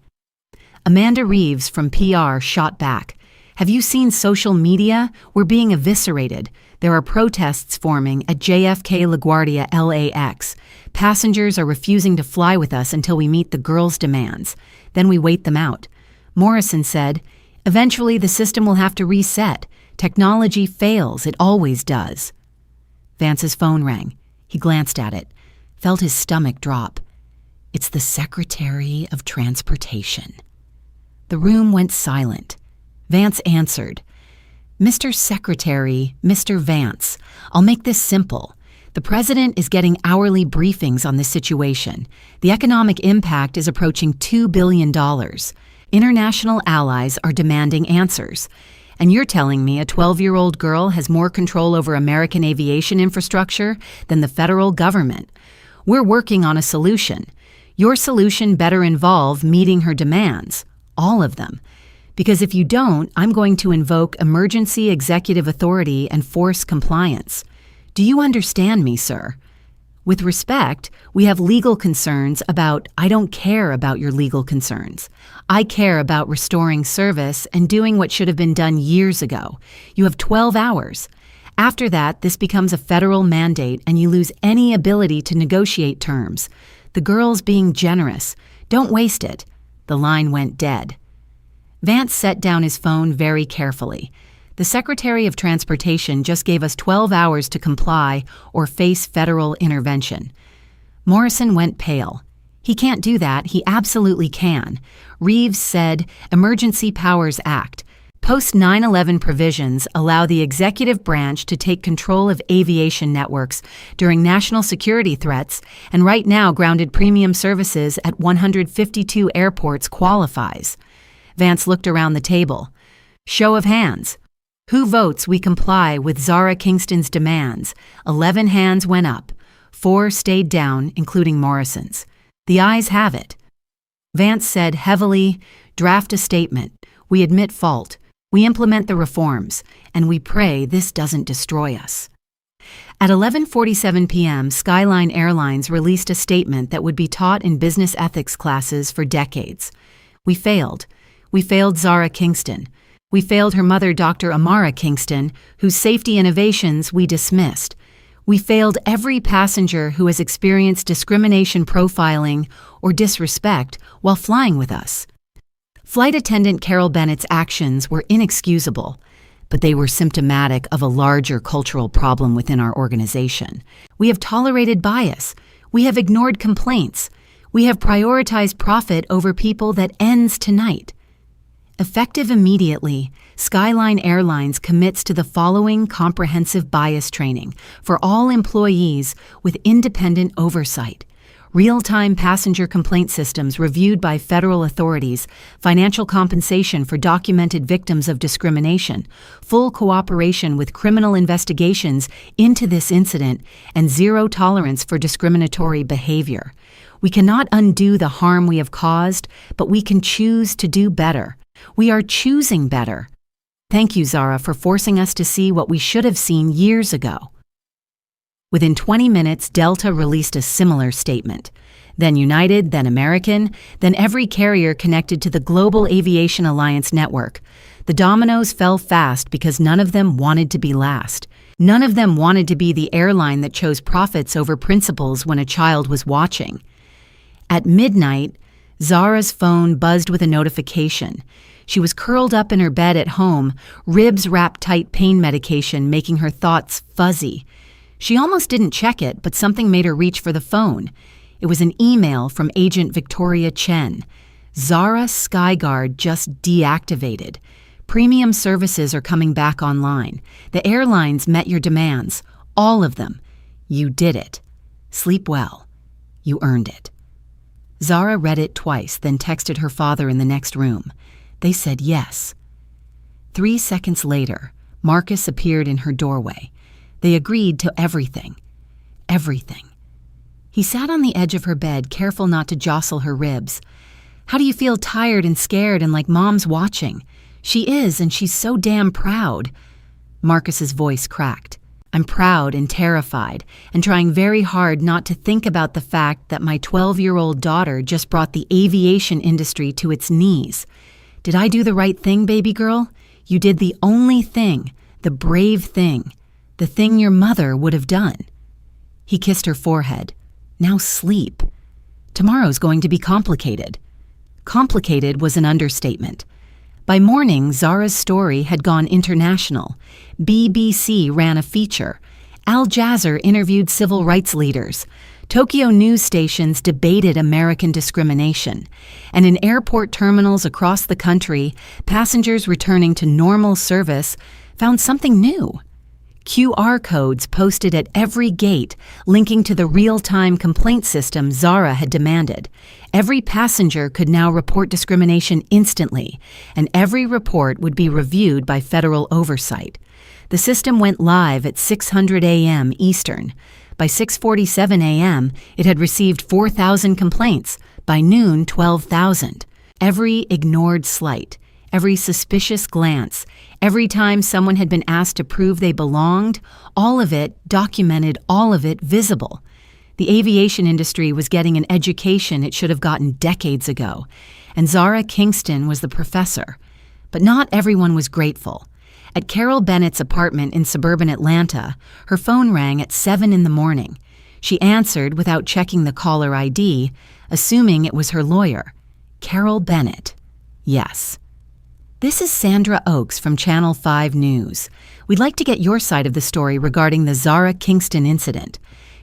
Amanda Reeves from PR shot back. Have you seen social media? We're being eviscerated. There are protests forming at JFK LaGuardia LAX. Passengers are refusing to fly with us until we meet the girls' demands. Then we wait them out. Morrison said, "Eventually the system will have to reset. Technology fails, it always does." Vance's phone rang. He glanced at it, felt his stomach drop. It's the Secretary of Transportation. The room went silent. Vance answered. "Mr. Secretary, Mr. Vance, I'll make this simple. The president is getting hourly briefings on this situation. The economic impact is approaching $2 billion. International allies are demanding answers. And you're telling me a 12-year-old girl has more control over American aviation infrastructure than the federal government. We're working on a solution. Your solution better involve meeting her demands, all of them. Because if you don't, I'm going to invoke emergency executive authority and force compliance. Do you understand me, sir? With respect, we have legal concerns about, I don't care about your legal concerns. I care about restoring service and doing what should have been done years ago. You have 12 hours. After that, this becomes a federal mandate and you lose any ability to negotiate terms. The girl's being generous. Don't waste it." The line went dead. Vance set down his phone very carefully. The Secretary of Transportation just gave us 12 hours to comply or face federal intervention. Morrison went pale. He can't do that. He absolutely can. Reeves said, Emergency Powers Act. Post 9/11 provisions allow the executive branch to take control of aviation networks during national security threats, and right now grounded premium services at 152 airports qualifies. Vance looked around the table. Show of hands. Who votes we comply with Zara Kingston's demands? 11 hands went up. 4 stayed down, including Morrison's. The ayes have it. Vance said heavily, "Draft a statement. We admit fault. We implement the reforms, and we pray this doesn't destroy us." At 11:47 p.m., Skyline Airlines released a statement that would be taught in business ethics classes for decades. We failed. We failed Zara Kingston. We failed her mother, Dr. Amara Kingston, whose safety innovations we dismissed. We failed every passenger who has experienced discrimination profiling or disrespect while flying with us. Flight attendant Carol Bennett's actions were inexcusable, but they were symptomatic of a larger cultural problem within our organization. We have tolerated bias. We have ignored complaints. We have prioritized profit over people that ends tonight. Effective immediately, Skyline Airlines commits to the following comprehensive bias training for all employees with independent oversight: real-time passenger complaint systems reviewed by federal authorities, financial compensation for documented victims of discrimination, full cooperation with criminal investigations into this incident, and zero tolerance for discriminatory behavior. We cannot undo the harm we have caused, but we can choose to do better. We are choosing better. Thank you, Zara, for forcing us to see what we should have seen years ago. Within 20 minutes, Delta released a similar statement. Then United, then American, then every carrier connected to the Global Aviation Alliance network. The dominoes fell fast because none of them wanted to be last. None of them wanted to be the airline that chose profits over principles when a child was watching. At midnight, Zara's phone buzzed with a notification. She was curled up in her bed at home, ribs wrapped tight pain medication making her thoughts fuzzy. She almost didn't check it, but something made her reach for the phone. It was an email from Agent Victoria Chen. Zara Skyguard just deactivated. Premium services are coming back online. The airlines met your demands. All of them. You did it. Sleep well. You earned it. Zara read it twice, then texted her father in the next room. They said yes. 3 seconds later, Marcus appeared in her doorway. They agreed to everything. Everything. He sat on the edge of her bed, careful not to jostle her ribs. "How do you feel, tired and scared and like Mom's watching?" "She is, and she's so damn proud." Marcus's voice cracked. "I'm proud and terrified, and trying very hard not to think about the fact that my 12-year-old daughter just brought the aviation industry to its knees. Did I do the right thing, baby girl? You did the only thing, the brave thing, the thing your mother would have done. He kissed her forehead. Now sleep. Tomorrow's going to be complicated. Complicated was an understatement. By morning, Zara's story had gone international. BBC ran a feature. Al Jazeera interviewed civil rights leaders. Tokyo news stations debated American discrimination. And in airport terminals across the country, passengers returning to normal service found something new. QR codes posted at every gate linking to the real-time complaint system Zara had demanded. Every passenger could now report discrimination instantly, and every report would be reviewed by federal oversight. The system went live at 6:00 a.m. Eastern. By 6:47 a.m., it had received 4,000 complaints. By noon, 12,000. Every ignored slight, every suspicious glance, every time someone had been asked to prove they belonged, all of it documented, all of it visible. The aviation industry was getting an education it should have gotten decades ago, and Zara Kingston was the professor. But not everyone was grateful. At Carol Bennett's apartment in suburban Atlanta, her phone rang at 7 in the morning. She answered without checking the caller ID, assuming it was her lawyer. Carol Bennett. Yes. This is Sandra Oaks from Channel 5 News. We'd like to get your side of the story regarding the Zara Kingston incident.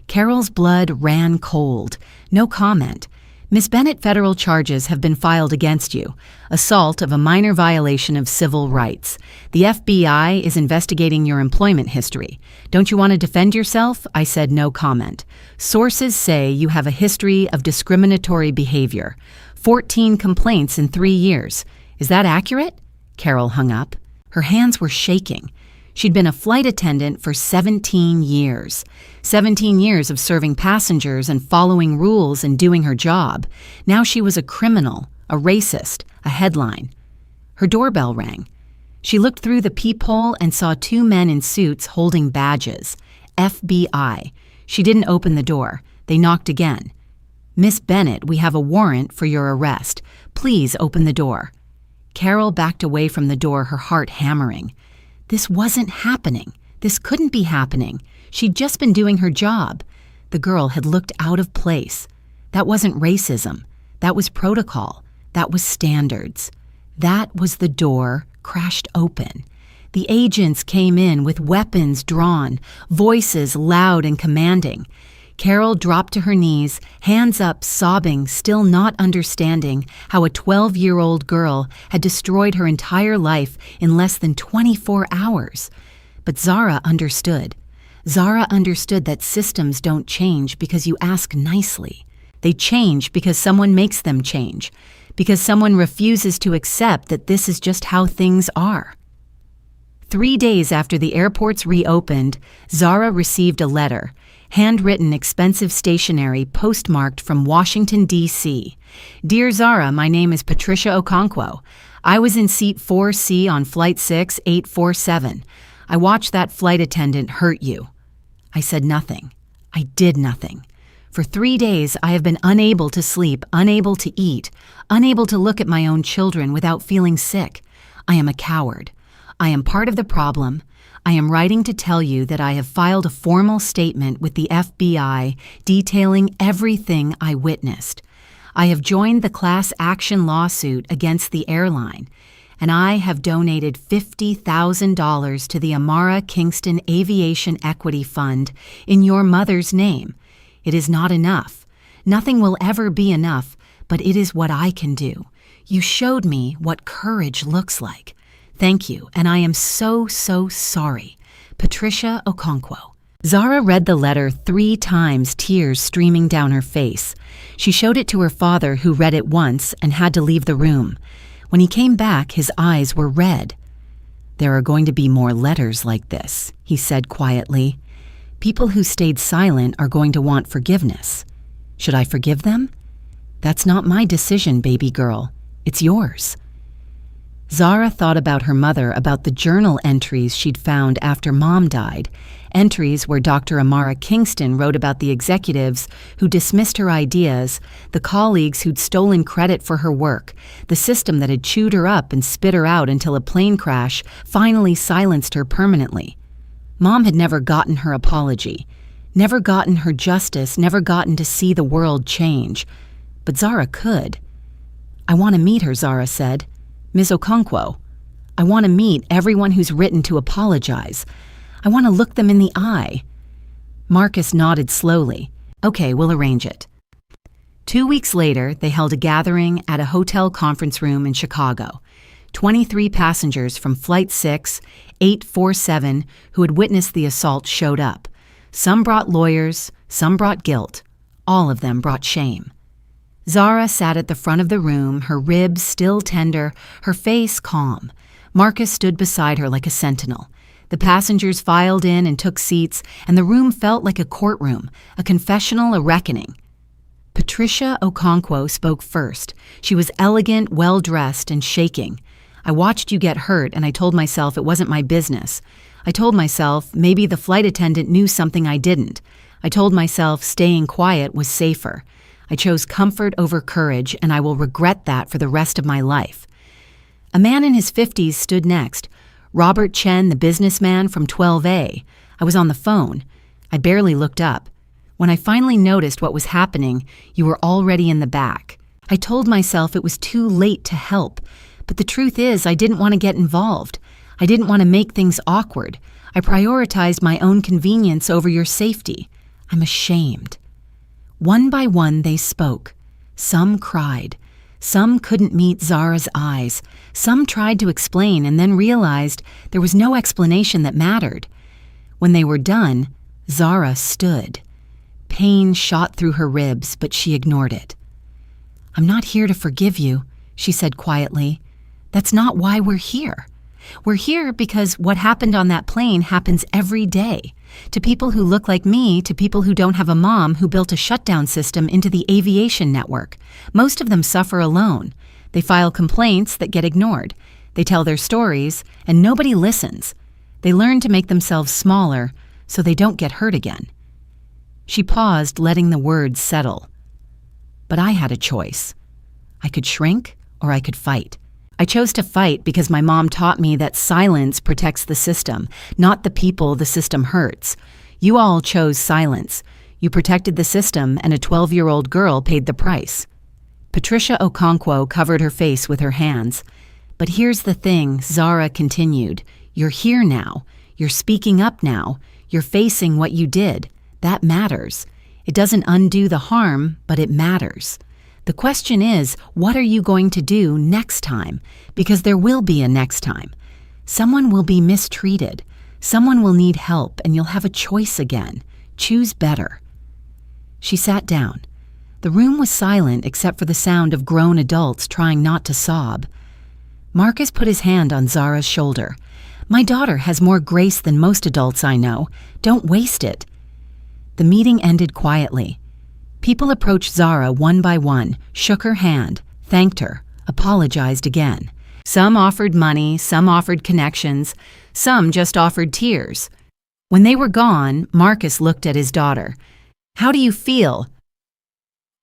Carol's blood ran cold. No comment. Miss Bennett, federal charges have been filed against you. Assault of a minor violation of civil rights. The FBI is investigating your employment history. Don't you want to defend yourself? I said no comment. Sources say you have a history of discriminatory behavior. 14 complaints in 3 years. Is that accurate? Carol hung up. Her hands were shaking. She'd been a flight attendant for 17 years. 17 years of serving passengers and following rules and doing her job. Now she was a criminal, a racist, a headline. Her doorbell rang. She looked through the peephole and saw 2 men in suits holding badges. FBI. She didn't open the door. They knocked again. Miss Bennett, we have a warrant for your arrest. Please open the door. Carol backed away from the door, her heart hammering. This wasn't happening. This couldn't be happening. She'd just been doing her job. The girl had looked out of place. That wasn't racism. That was protocol. That was standards. That was the door crashed open. The agents came in with weapons drawn, voices loud and commanding. Carol dropped to her knees, hands up, sobbing, still not understanding how a 12-year-old girl had destroyed her entire life in less than 24 hours. But Zara understood. Zara understood that systems don't change because you ask nicely. They change because someone makes them change, because someone refuses to accept that this is just how things are. 3 days after the airports reopened, Zara received a letter. Handwritten expensive stationery postmarked from Washington, D.C. Dear Zara, my name is Patricia Okonkwo. I was in seat 4C on Flight 6847. I watched that flight attendant hurt you. I said nothing. I did nothing. For 3 days, I have been unable to sleep, unable to eat, unable to look at my own children without feeling sick. I am a coward. I am part of the problem. I am writing to tell you that I have filed a formal statement with the FBI detailing everything I witnessed. I have joined the class action lawsuit against the airline, and I have donated $50,000 to the Amara Kingston Aviation Equity Fund in your mother's name. It is not enough. Nothing will ever be enough, but it is what I can do. You showed me what courage looks like. Thank you, and I am so sorry. Patricia Okonkwo. Zara read the letter 3 times, tears streaming down her face. She showed it to her father, who read it once and had to leave the room. When he came back, his eyes were red. There are going to be more letters like this, he said quietly. People who stayed silent are going to want forgiveness. Should I forgive them? That's not my decision, baby girl. It's yours. Zara thought about her mother, about the journal entries she'd found after Mom died, entries where Dr. Amara Kingston wrote about the executives who dismissed her ideas, the colleagues who'd stolen credit for her work, the system that had chewed her up and spit her out until a plane crash finally silenced her permanently. Mom had never gotten her apology, never gotten her justice, never gotten to see the world change. But Zara could. "I want to meet her," Zara said. "Ms. Okonkwo. I want to meet everyone who's written to apologize. I want to look them in the eye." Marcus nodded slowly. "Okay, we'll arrange it." 2 weeks later, they held a gathering at a hotel conference room in Chicago. 23 passengers from Flight 6, 847, who had witnessed the assault showed up. Some brought lawyers, some brought guilt. All of them brought shame. Zara sat at the front of the room, her ribs still tender, her face calm. Marcus stood beside her like a sentinel. The passengers filed in and took seats, and the room felt like a courtroom, a confessional, a reckoning. Patricia Okonkwo spoke first. She was elegant, well-dressed, and shaking. "I watched you get hurt, and I told myself it wasn't my business. I told myself maybe the flight attendant knew something I didn't. I told myself staying quiet was safer. I chose comfort over courage, and I will regret that for the rest of my life." A man in his 50s stood next. "Robert Chen, the businessman from 12A. I was on the phone. I barely looked up. When I finally noticed what was happening, you were already in the back. I told myself it was too late to help. But the truth is, I didn't want to get involved. I didn't want to make things awkward. I prioritized my own convenience over your safety. I'm ashamed." One by one, they spoke. Some cried. Some couldn't meet Zara's eyes. Some tried to explain and then realized there was no explanation that mattered. When they were done, Zara stood. Pain shot through her ribs, but she ignored it. "I'm not here to forgive you," she said quietly. "That's not why we're here. We're here because what happened on that plane happens every day. To people who look like me, to people who don't have a mom who built a shutdown system into the Aviation network. Most of them suffer alone. They file complaints that get ignored. They tell their stories, and nobody listens. They learn to make themselves smaller so they don't get hurt again." She paused, letting the words settle. "But I had a choice. I could shrink or I could fight. I chose to fight because my mom taught me that silence protects the system, not the people the system hurts. You all chose silence. You protected the system, and a 12-year-old girl paid the price." Patricia Okonkwo covered her face with her hands. "But here's the thing," Zara continued. "You're here now. You're speaking up now. You're facing what you did. That matters. It doesn't undo the harm, but it matters. The question is, what are you going to do next time? Because there will be a next time. Someone will be mistreated. Someone will need help, and you'll have a choice again. Choose better." She sat down. The room was silent except for the sound of grown adults trying not to sob. Marcus put his hand on Zara's shoulder. "My daughter has more grace than most adults I know. Don't waste it." The meeting ended quietly. People approached Zara one by one, shook her hand, thanked her, apologized again. Some offered money, some offered connections, some just offered tears. When they were gone, Marcus looked at his daughter. "How do you feel?"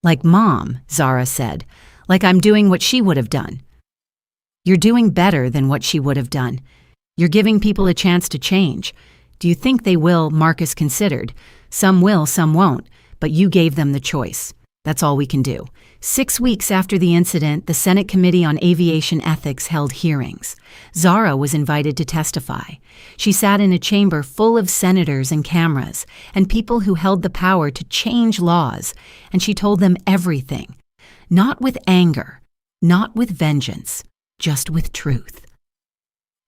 "Like Mom," Zara said. "Like I'm doing what she would have done." "You're doing better than what she would have done. You're giving people a chance to change. Do you think they will?" Marcus considered. "Some will, some won't. But you gave them the choice. That's all we can do." 6 weeks after the incident, the Senate Committee on Aviation Ethics held hearings. Zara was invited to testify. She sat in a chamber full of senators and cameras, and people who held the power to change laws, and she told them everything. Not with anger, not with vengeance, just with truth.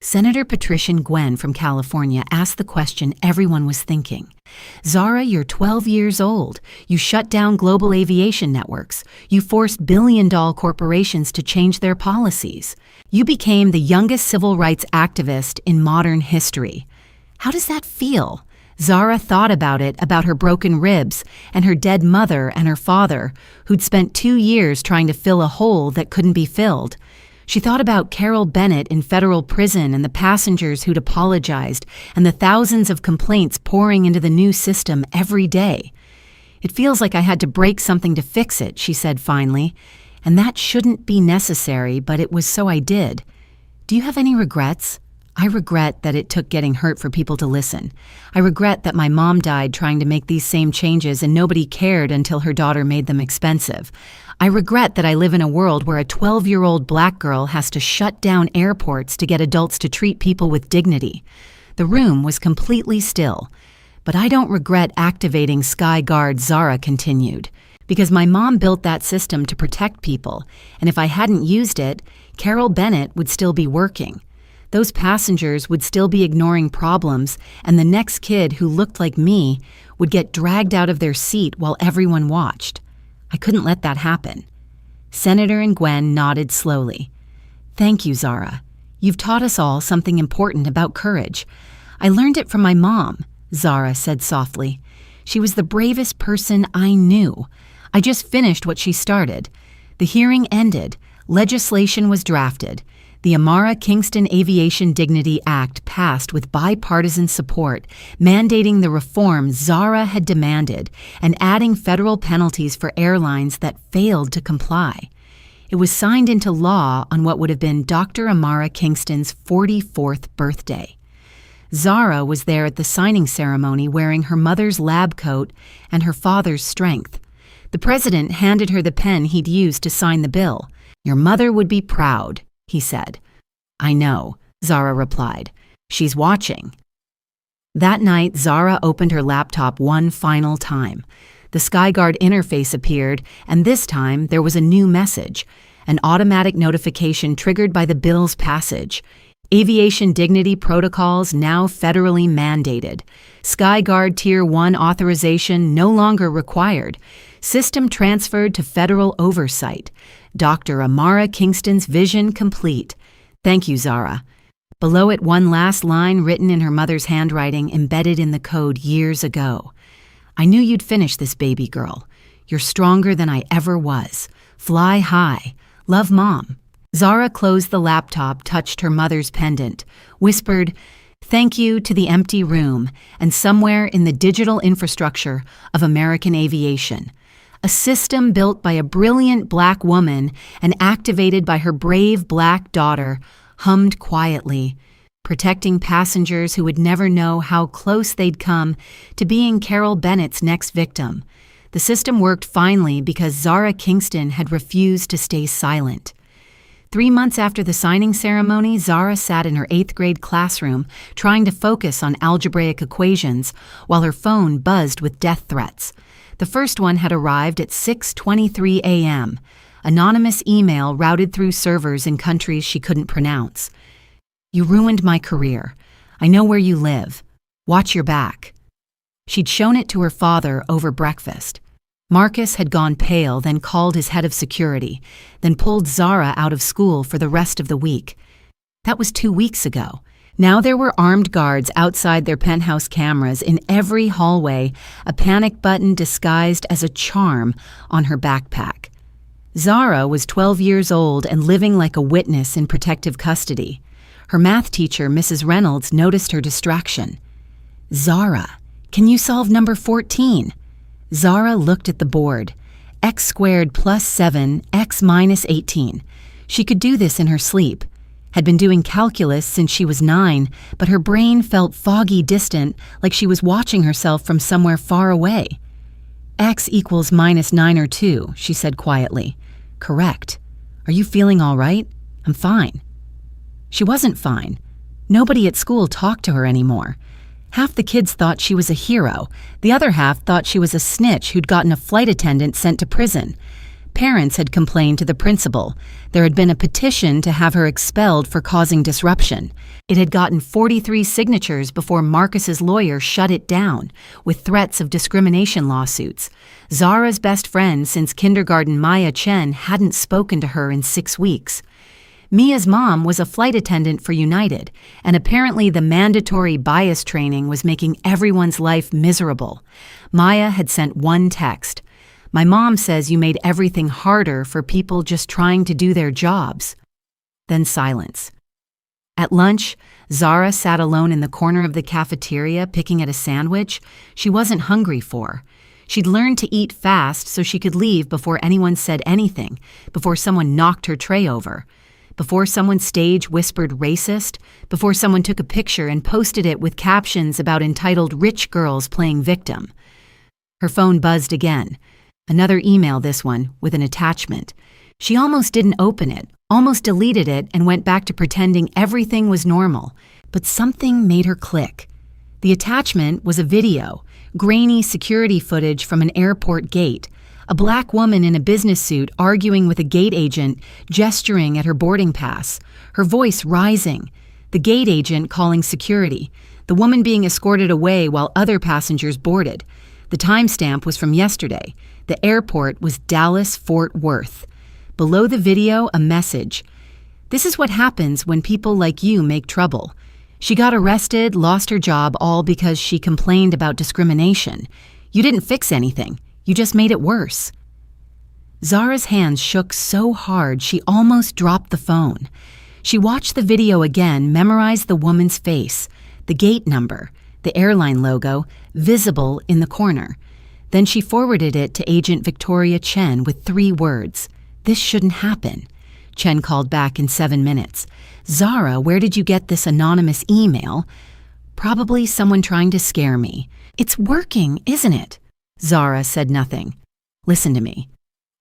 Senator Patricia Gwen from California asked the question everyone was thinking. "Zara, you're 12 years old. You shut down global aviation networks. You forced billion-dollar corporations to change their policies. You became the youngest civil rights activist in modern history. How does that feel?" Zara thought about it, about her broken ribs and her dead mother and her father, who'd spent 2 years trying to fill a hole that couldn't be filled. She thought about Carol Bennett in federal prison and the passengers who'd apologized and the thousands of complaints pouring into the new system every day. "It feels like I had to break something to fix it," she said finally, "and that shouldn't be necessary, but it was so I did. Do you have any regrets?" "I regret that it took getting hurt for people to listen. I regret that my mom died trying to make these same changes and nobody cared until her daughter made them expensive. I regret that I live in a world where a 12-year-old black girl has to shut down airports to get adults to treat people with dignity." The room was completely still. "But I don't regret activating Sky Guard," Zara continued, "because my mom built that system to protect people, and if I hadn't used it, Carol Bennett would still be working. Those passengers would still be ignoring problems, and the next kid who looked like me would get dragged out of their seat while everyone watched. I couldn't let that happen." Senator and Gwen nodded slowly. "Thank you, Zara. You've taught us all something important about courage. I learned it from my mom," Zara said softly. "She was the bravest person I knew. I just finished what she started. The hearing ended. Legislation was drafted. The Amara-Kingston Aviation Dignity Act passed with bipartisan support, mandating the reform Zara had demanded and adding federal penalties for airlines that failed to comply. It was signed into law on what would have been Dr. Amara Kingston's 44th birthday. Zara was there at the signing ceremony wearing her mother's lab coat and her father's strength. The president handed her the pen he'd used to sign the bill. "Your mother would be proud," he said. "I know," Zara replied. "She's watching." That night, Zara opened her laptop one final time. The SkyGuard interface appeared, and this time there was a new message, an automatic notification triggered by the bill's passage. Aviation dignity protocols now federally mandated. SkyGuard Tier 1 authorization no longer required. System transferred to federal oversight. Dr. Amara Kingston's vision complete. "Thank you, Zara." Below it, one last line written in her mother's handwriting embedded in the code years ago. "I knew you'd finish this, baby girl. You're stronger than I ever was. Fly high. Love, Mom." Zara closed the laptop, touched her mother's pendant, whispered, "Thank you," to the empty room, and somewhere in the digital infrastructure of American aviation. A system built by a brilliant black woman and activated by her brave black daughter hummed quietly, protecting passengers who would never know how close they'd come to being Carol Bennett's next victim. The system worked finally because Zara Kingston had refused to stay silent. 3 months after the signing ceremony, Zara sat in her 8th grade classroom trying to focus on algebraic equations while her phone buzzed with death threats. The first one had arrived at 6:23 a.m., anonymous email routed through servers in countries she couldn't pronounce. "You ruined my career. I know where you live. Watch your back." She'd shown it to her father over breakfast. Marcus had gone pale, then called his head of security, then pulled Zara out of school for the rest of the week. That was 2 weeks ago. Now there were armed guards outside their penthouse cameras in every hallway, a panic button disguised as a charm on her backpack. Zara was 12 years old and living like a witness in protective custody. Her math teacher, Mrs. Reynolds, noticed her distraction. "Zara, can you solve number 14? Zara looked at the board. X squared plus 7, x minus 18. She could do this in her sleep. Had been doing calculus since she was 9, but her brain felt foggy distant, like she was watching herself from somewhere far away. "X equals minus 9 or 2, she said quietly. "Correct. Are you feeling all right?" "I'm fine." She wasn't fine. Nobody at school talked to her anymore. Half the kids thought she was a hero. The other half thought she was a snitch who'd gotten a flight attendant sent to prison. Parents had complained to the principal. There had been a petition to have her expelled for causing disruption. It had gotten 43 signatures before Marcus's lawyer shut it down, with threats of discrimination lawsuits. Zara's best friend since kindergarten, Maya Chen, hadn't spoken to her in 6 weeks. Mia's mom was a flight attendant for United, and apparently the mandatory bias training was making everyone's life miserable. Maya had sent one text. "My mom says you made everything harder for people just trying to do their jobs." Then silence. At lunch, Zara sat alone in the corner of the cafeteria picking at a sandwich she wasn't hungry for. She'd learned to eat fast so she could leave before anyone said anything, before someone knocked her tray over, before someone stage whispered racist, before someone took a picture and posted it with captions about entitled rich girls playing victim. Her phone buzzed again. Another email, this one, with an attachment. She almost didn't open it, almost deleted it, and went back to pretending everything was normal. But something made her click. The attachment was a video, grainy security footage from an airport gate. A black woman in a business suit arguing with a gate agent, gesturing at her boarding pass, her voice rising. The gate agent calling security, the woman being escorted away while other passengers boarded. The timestamp was from yesterday. The airport was Dallas-Fort Worth. Below the video, a message. This is what happens when people like you make trouble. She got arrested, lost her job, all because she complained about discrimination. You didn't fix anything. You just made it worse. Zara's hands shook so hard she almost dropped the phone. She watched the video again, memorized the woman's face, the gate number, the airline logo, visible in the corner. Then she forwarded it to Agent Victoria Chen with 3 words. This shouldn't happen. Chen called back in 7 minutes. Zara, where did you get this anonymous email? Probably someone trying to scare me. It's working, isn't it? Zara said nothing. Listen to me.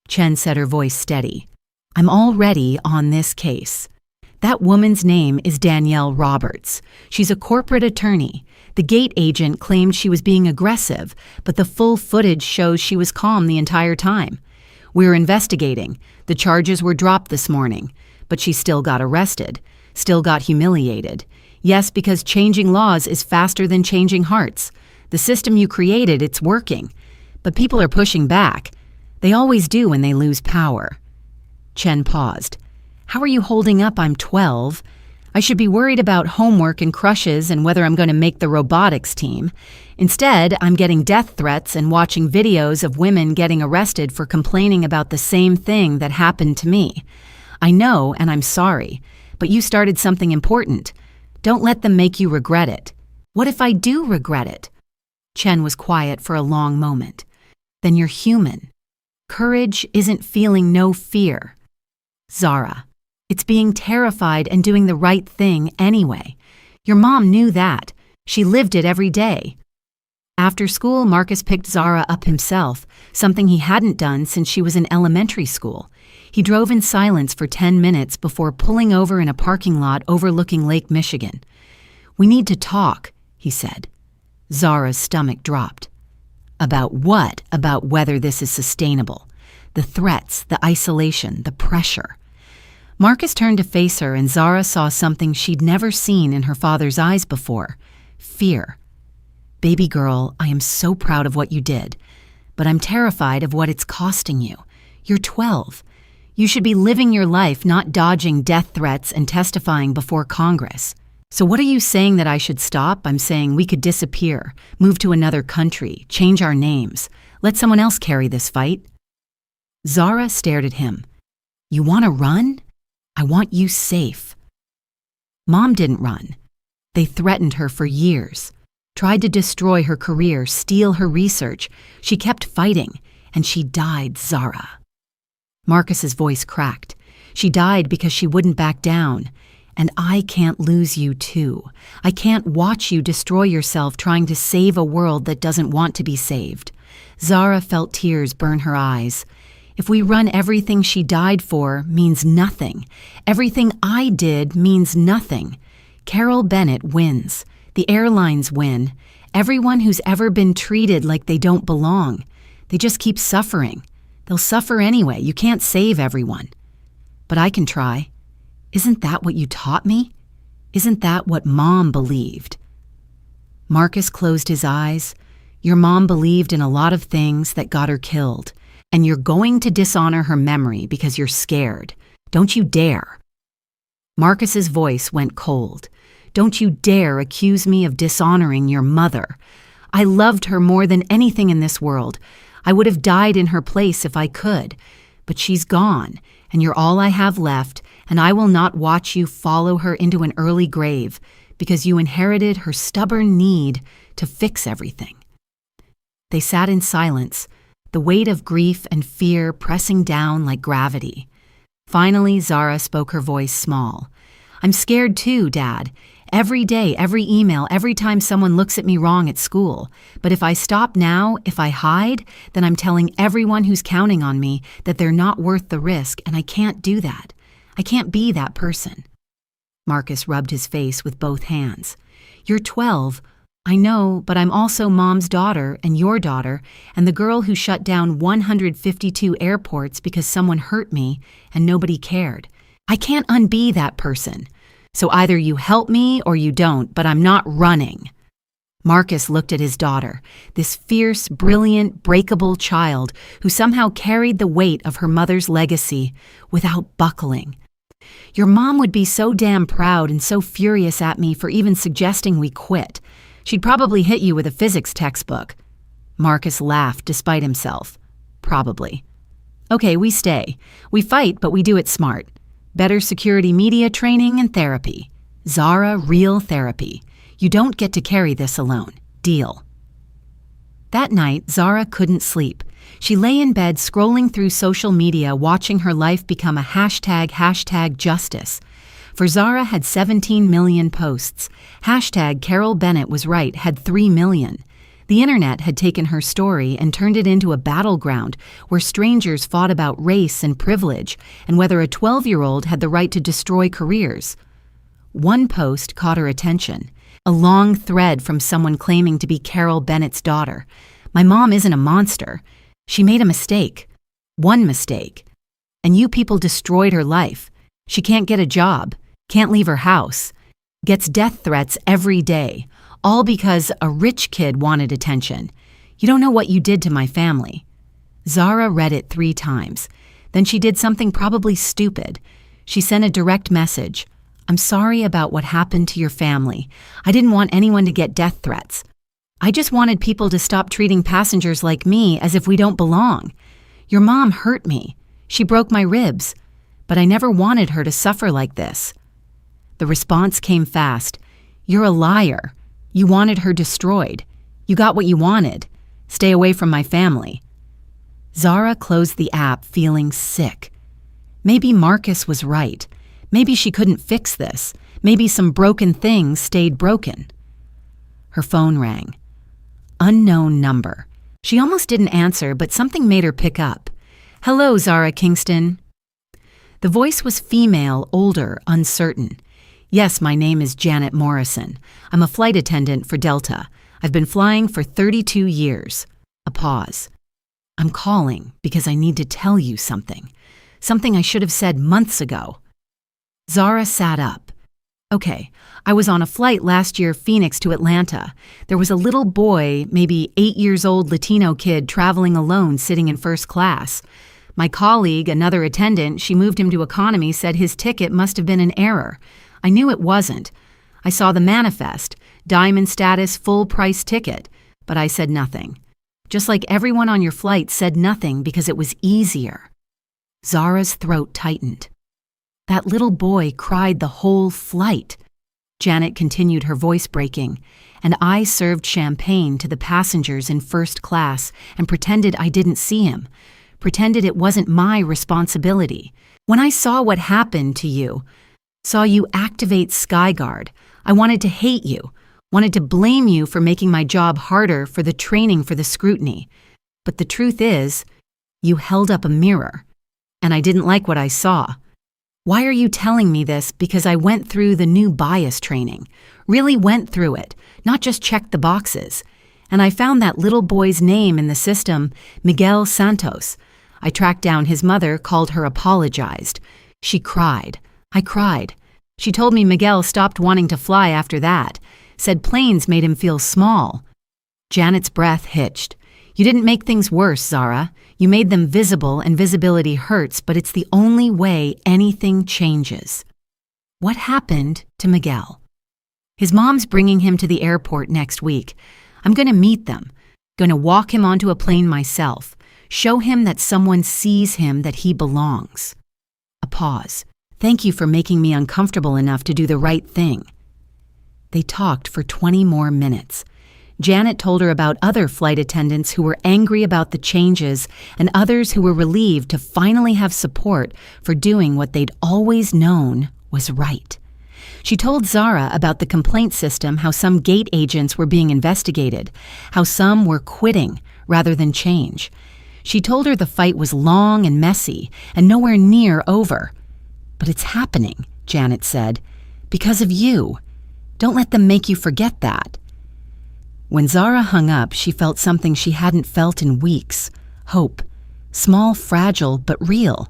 Chen said, her voice steady. I'm already on this case. That woman's name is Danielle Roberts. She's a corporate attorney. The gate agent claimed she was being aggressive, but the full footage shows she was calm the entire time. We're investigating. The charges were dropped this morning, but she still got arrested, still got humiliated. Yes, because changing laws is faster than changing hearts. The system you created, it's working. But people are pushing back. They always do when they lose power. Chen paused. How are you holding up? I'm 12. I should be worried about homework and crushes and whether I'm going to make the robotics team. Instead, I'm getting death threats and watching videos of women getting arrested for complaining about the same thing that happened to me. I know, and I'm sorry, but you started something important. Don't let them make you regret it. What if I do regret it? Chen was quiet for a long moment. Then you're human. Courage isn't feeling no fear. Zara, it's being terrified and doing the right thing anyway. Your mom knew that. She lived it every day. After school, Marcus picked Zara up himself, something he hadn't done since she was in elementary school. He drove in silence for 10 minutes before pulling over in a parking lot overlooking Lake Michigan. We need to talk, he said. Zara's stomach dropped. About what? About whether this is sustainable. The threats, the isolation, the pressure. Marcus turned to face her, and Zara saw something she'd never seen in her father's eyes before. Fear. Baby girl, I am so proud of what you did, but I'm terrified of what it's costing you. You're 12. You should be living your life, not dodging death threats and testifying before Congress. So what are you saying that I should stop? I'm saying we could disappear, move to another country, change our names. Let someone else carry this fight. Zara stared at him. You want to run? I want you safe. Mom didn't run. They threatened her for years, tried to destroy her career, steal her research. She kept fighting, and she died, Zara. Marcus's voice cracked. She died because she wouldn't back down. And I can't lose you too. I can't watch you destroy yourself trying to save a world that doesn't want to be saved. Zara felt tears burn her eyes. If we run, everything she died for means nothing. Everything I did means nothing. Carol Bennett wins. The airlines win. Everyone who's ever been treated like they don't belong. They just keep suffering. They'll suffer anyway. You can't save everyone. But I can try. Isn't that what you taught me? Isn't that what Mom believed? Marcus closed his eyes. Your mom believed in a lot of things that got her killed. And you're going to dishonor her memory because you're scared. Don't you dare. Marcus's voice went cold. Don't you dare accuse me of dishonoring your mother. I loved her more than anything in this world. I would have died in her place if I could. But she's gone, and you're all I have left, and I will not watch you follow her into an early grave because you inherited her stubborn need to fix everything." They sat in silence, the weight of grief and fear pressing down like gravity. Finally, Zara spoke, her voice small. "I'm scared too, Dad. Every day, every email, every time someone looks at me wrong at school. But if I stop now, if I hide, then I'm telling everyone who's counting on me that they're not worth the risk, and I can't do that. I can't be that person." Marcus rubbed his face with both hands. "You're 12. I know, but I'm also Mom's daughter and your daughter and the girl who shut down 152 airports because someone hurt me and nobody cared. I can't unbe that person. So either you help me or you don't, but I'm not running." Marcus looked at his daughter, this fierce, brilliant, breakable child who somehow carried the weight of her mother's legacy without buckling. "Your mom would be so damn proud and so furious at me for even suggesting we quit. She'd probably hit you with a physics textbook." Marcus laughed despite himself. "Probably. Okay, we stay. We fight, but we do it smart. Better security media training and therapy. Zara, real therapy. You don't get to carry this alone. Deal." That night, Zara couldn't sleep. She lay in bed scrolling through social media, watching her life become a hashtag justice. For Zara had 17 million posts. Hashtag Carol Bennett was right had 3 million. The internet had taken her story and turned it into a battleground where strangers fought about race and privilege and whether a 12-year-old had the right to destroy careers. One post caught her attention, a long thread from someone claiming to be Carol Bennett's daughter. "My mom isn't a monster. She made a mistake. One mistake. And you people destroyed her life. She can't get a job, can't leave her house, gets death threats every day. All because a rich kid wanted attention. You don't know what you did to my family." Zara read it 3 times. Then she did something probably stupid. She sent a direct message. "I'm sorry about what happened to your family. I didn't want anyone to get death threats. I just wanted people to stop treating passengers like me as if we don't belong. Your mom hurt me. She broke my ribs. But I never wanted her to suffer like this." The response came fast. "You're a liar. You wanted her destroyed. You got what you wanted. Stay away from my family." Zara closed the app feeling sick. Maybe Marcus was right. Maybe she couldn't fix this. Maybe some broken things stayed broken. Her phone rang. Unknown number. She almost didn't answer, but something made her pick up. "Hello, Zara Kingston." The voice was female, older, uncertain. "Yes, my name is Janet Morrison. I'm a flight attendant for Delta. I've been flying for 32 years. A pause. "I'm calling because I need to tell you something. Something I should have said months ago." Zara sat up. "Okay, I was on a flight last year, Phoenix to Atlanta. There was a little boy, maybe 8 years old Latino kid, traveling alone, sitting in first class. My colleague, another attendant, she moved him to economy, said his ticket must have been an error. I knew it wasn't. I saw the manifest, diamond status, full price ticket, but I said nothing. Just like everyone on your flight said nothing because it was easier." Zara's throat tightened. "That little boy cried the whole flight." Janet continued, her voice breaking. "And I served champagne to the passengers in first class and pretended I didn't see him. Pretended it wasn't my responsibility. When I saw what happened to you, saw you activate Skyguard, I wanted to hate you, wanted to blame you for making my job harder for the training for the scrutiny. But the truth is, you held up a mirror, and I didn't like what I saw. Why are you telling me this? Because I went through the new bias training, really went through it, not just checked the boxes. And I found that little boy's name in the system, Miguel Santos. I tracked down his mother, called her, apologized. She cried. I cried. She told me Miguel stopped wanting to fly after that, said planes made him feel small." Janet's breath hitched. "You didn't make things worse, Zara. You made them visible, and visibility hurts, but it's the only way anything changes." "What happened to Miguel?" "His mom's bringing him to the airport next week. I'm going to meet them. Going to walk him onto a plane myself. Show him that someone sees him, that he belongs." A pause. Thank you for making me uncomfortable enough to do the right thing." They talked for 20 more minutes. Janet told her about other flight attendants who were angry about the changes and others who were relieved to finally have support for doing what they'd always known was right. She told Zara about the complaint system, how some gate agents were being investigated, how some were quitting rather than change. She told her the fight was long and messy and nowhere near over. "But it's happening," Janet said, "because of you. Don't let them make you forget that." When Zara hung up, she felt something she hadn't felt in weeks: hope. Small, fragile, but real.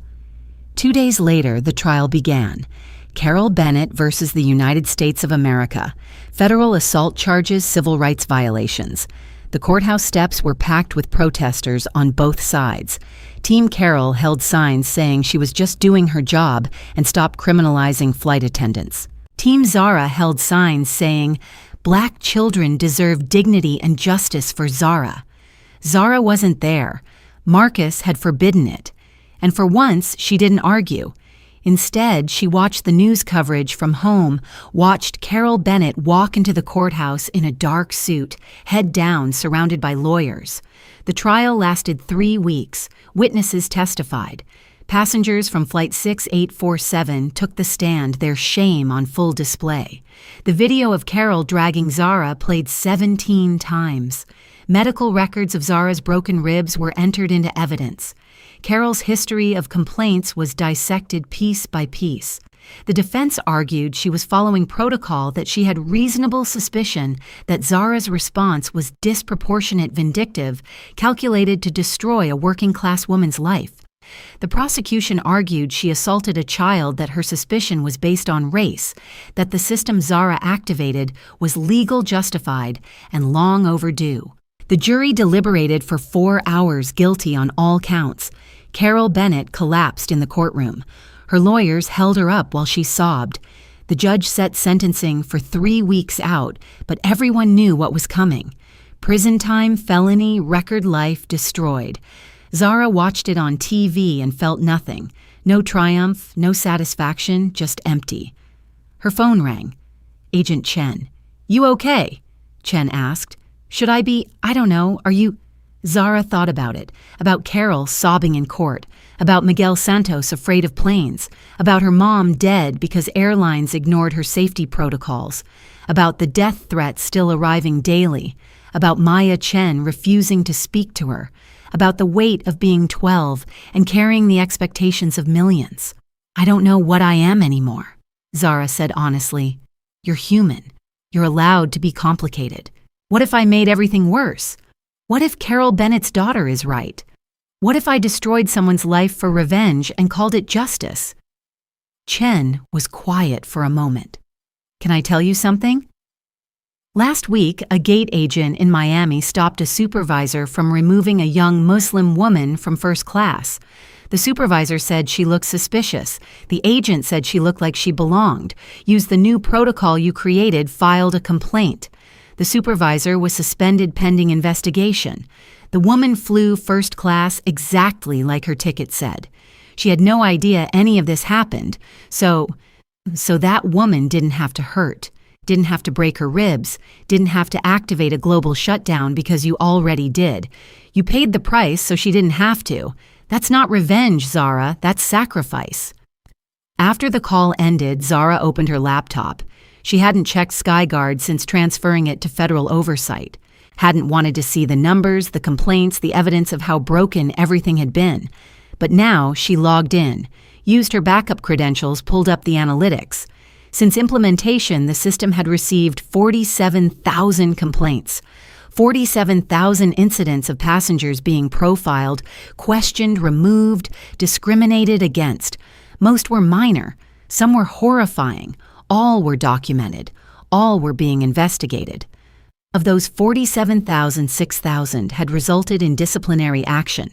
2 days later, the trial began. Carol Bennett versus the United States of America. Federal assault charges, civil rights violations. The courthouse steps were packed with protesters on both sides. Team Carol held signs saying she was just doing her job and stop criminalizing flight attendants. Team Zara held signs saying, "Black children deserve dignity and justice for Zara." Zara wasn't there. Marcus had forbidden it. And for once, she didn't argue. Instead, she watched the news coverage from home, watched Carol Bennett walk into the courthouse in a dark suit, head down, surrounded by lawyers. The trial lasted 3 weeks. Witnesses testified. Passengers from Flight 6847 took the stand, their shame on full display. The video of Carol dragging Zara played 17 times. Medical records of Zara's broken ribs were entered into evidence. Carol's history of complaints was dissected piece by piece. The defense argued she was following protocol, that she had reasonable suspicion that Zara's response was disproportionate, vindictive, calculated to destroy a working-class woman's life. The prosecution argued she assaulted a child, that her suspicion was based on race, that the system Zara activated was legal, justified, and long overdue. The jury deliberated for 4 hours, guilty on all counts. Carol Bennett collapsed in the courtroom. Her lawyers held her up while she sobbed. The judge set sentencing for 3 weeks out, but everyone knew what was coming. Prison time, felony, record life destroyed. Zara watched it on TV and felt nothing. No triumph, no satisfaction, just empty. Her phone rang. Agent Chen. "You okay?" Chen asked. "Should I be? I don't know. Are you?" Zara thought about it, about Carol sobbing in court, about Miguel Santos afraid of planes, about her mom dead because airlines ignored her safety protocols, about the death threats still arriving daily, about Maya Chen refusing to speak to her, about the weight of being 12 and carrying the expectations of millions. "I don't know what I am anymore," Zara said honestly. "You're human. You're allowed to be complicated. What if I made everything worse? What if Carol Bennett's daughter is right? What if I destroyed someone's life for revenge and called it justice?" Chen was quiet for a moment. "Can I tell you something?" Last week, a gate agent in Miami stopped a supervisor from removing a young Muslim woman from first class. The supervisor said she looked suspicious. The agent said she looked like she belonged, used the new protocol you created, filed a complaint. The supervisor was suspended pending investigation. The woman flew first class exactly like her ticket said. She had no idea any of this happened, so that woman didn't have to hurt, didn't have to break her ribs, didn't have to activate a global shutdown because you already did. You paid the price so she didn't have to. That's not revenge, Zara, that's sacrifice. After the call ended, Zara opened her laptop. She hadn't checked SkyGuard since transferring it to federal oversight. Hadn't wanted to see the numbers, the complaints, the evidence of how broken everything had been. But now she logged in, used her backup credentials, pulled up the analytics. Since implementation, the system had received 47,000 complaints. 47,000 incidents of passengers being profiled, questioned, removed, discriminated against. Most were minor. Some were horrifying. All were documented. All were being investigated. Of those 47,000, 6,000 had resulted in disciplinary action.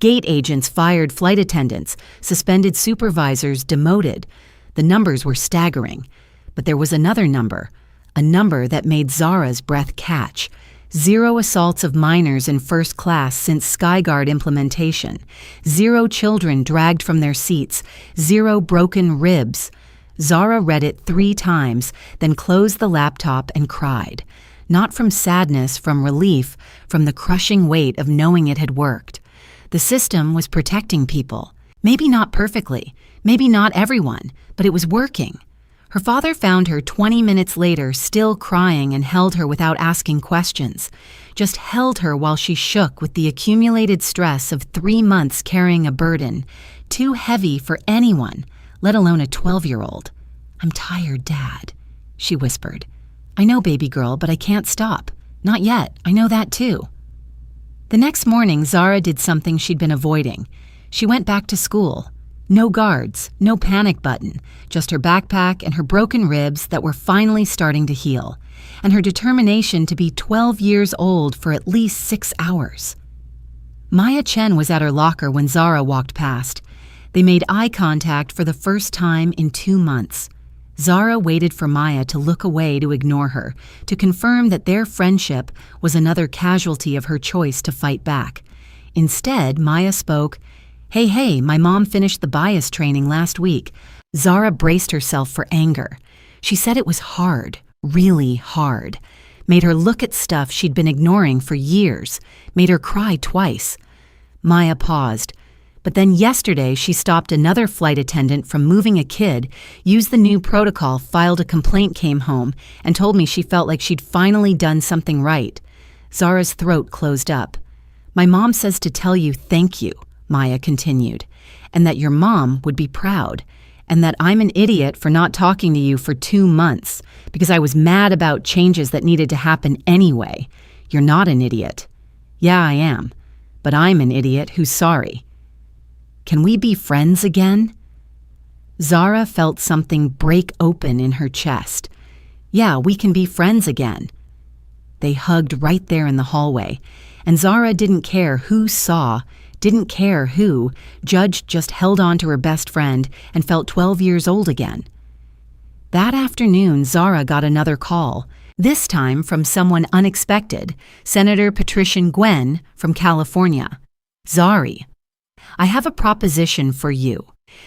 Gate agents fired flight attendants, suspended supervisors, demoted. The numbers were staggering. But there was another number, a number that made Zara's breath catch. 0 assaults of minors in first class since Skyguard implementation. 0 children dragged from their seats. 0 broken ribs. Zara read it 3 times, then closed the laptop and cried. Not from sadness, from relief, from the crushing weight of knowing it had worked. The system was protecting people. Maybe not perfectly, maybe not everyone, but it was working. Her father found her 20 minutes later still crying and held her without asking questions. Just held her while she shook with the accumulated stress of 3 months carrying a burden, too heavy for anyone, let alone a 12-year-old. "I'm tired, Dad," she whispered. "I know, baby girl, but I can't stop. Not yet, I know that too." The next morning, Zara did something she'd been avoiding. She went back to school. No guards, no panic button, just her backpack and her broken ribs that were finally starting to heal, and her determination to be 12 years old for at least 6 hours. Maya Chen was at her locker when Zara walked past. They made eye contact for the first time in 2 months. Zara waited for Maya to look away to ignore her, to confirm that their friendship was another casualty of her choice to fight back. Instead, Maya spoke, Hey, my mom finished the bias training last week." Zara braced herself for anger. She said it was hard, really hard. Made her look at stuff she'd been ignoring for years. Made her cry twice. Maya paused. But then yesterday she stopped another flight attendant from moving a kid, used the new protocol, filed a complaint, came home, and told me she felt like she'd finally done something right. Zara's throat closed up. "My mom says to tell you thank you," Maya continued, "and that your mom would be proud, and that I'm an idiot for not talking to you for 2 months, because I was mad about changes that needed to happen anyway. You're not an idiot." "Yeah, I am, but I'm an idiot who's sorry." "Can we be friends again?" Zara felt something break open in her chest. "Yeah, we can be friends again." They hugged right there in the hallway, and Zara didn't care who saw, didn't care who, Judge just held on to her best friend and felt 12 years old again. That afternoon, Zara got another call, this time from someone unexpected, Senator Patrician Gwen from California. "Zari, I have a proposition for you.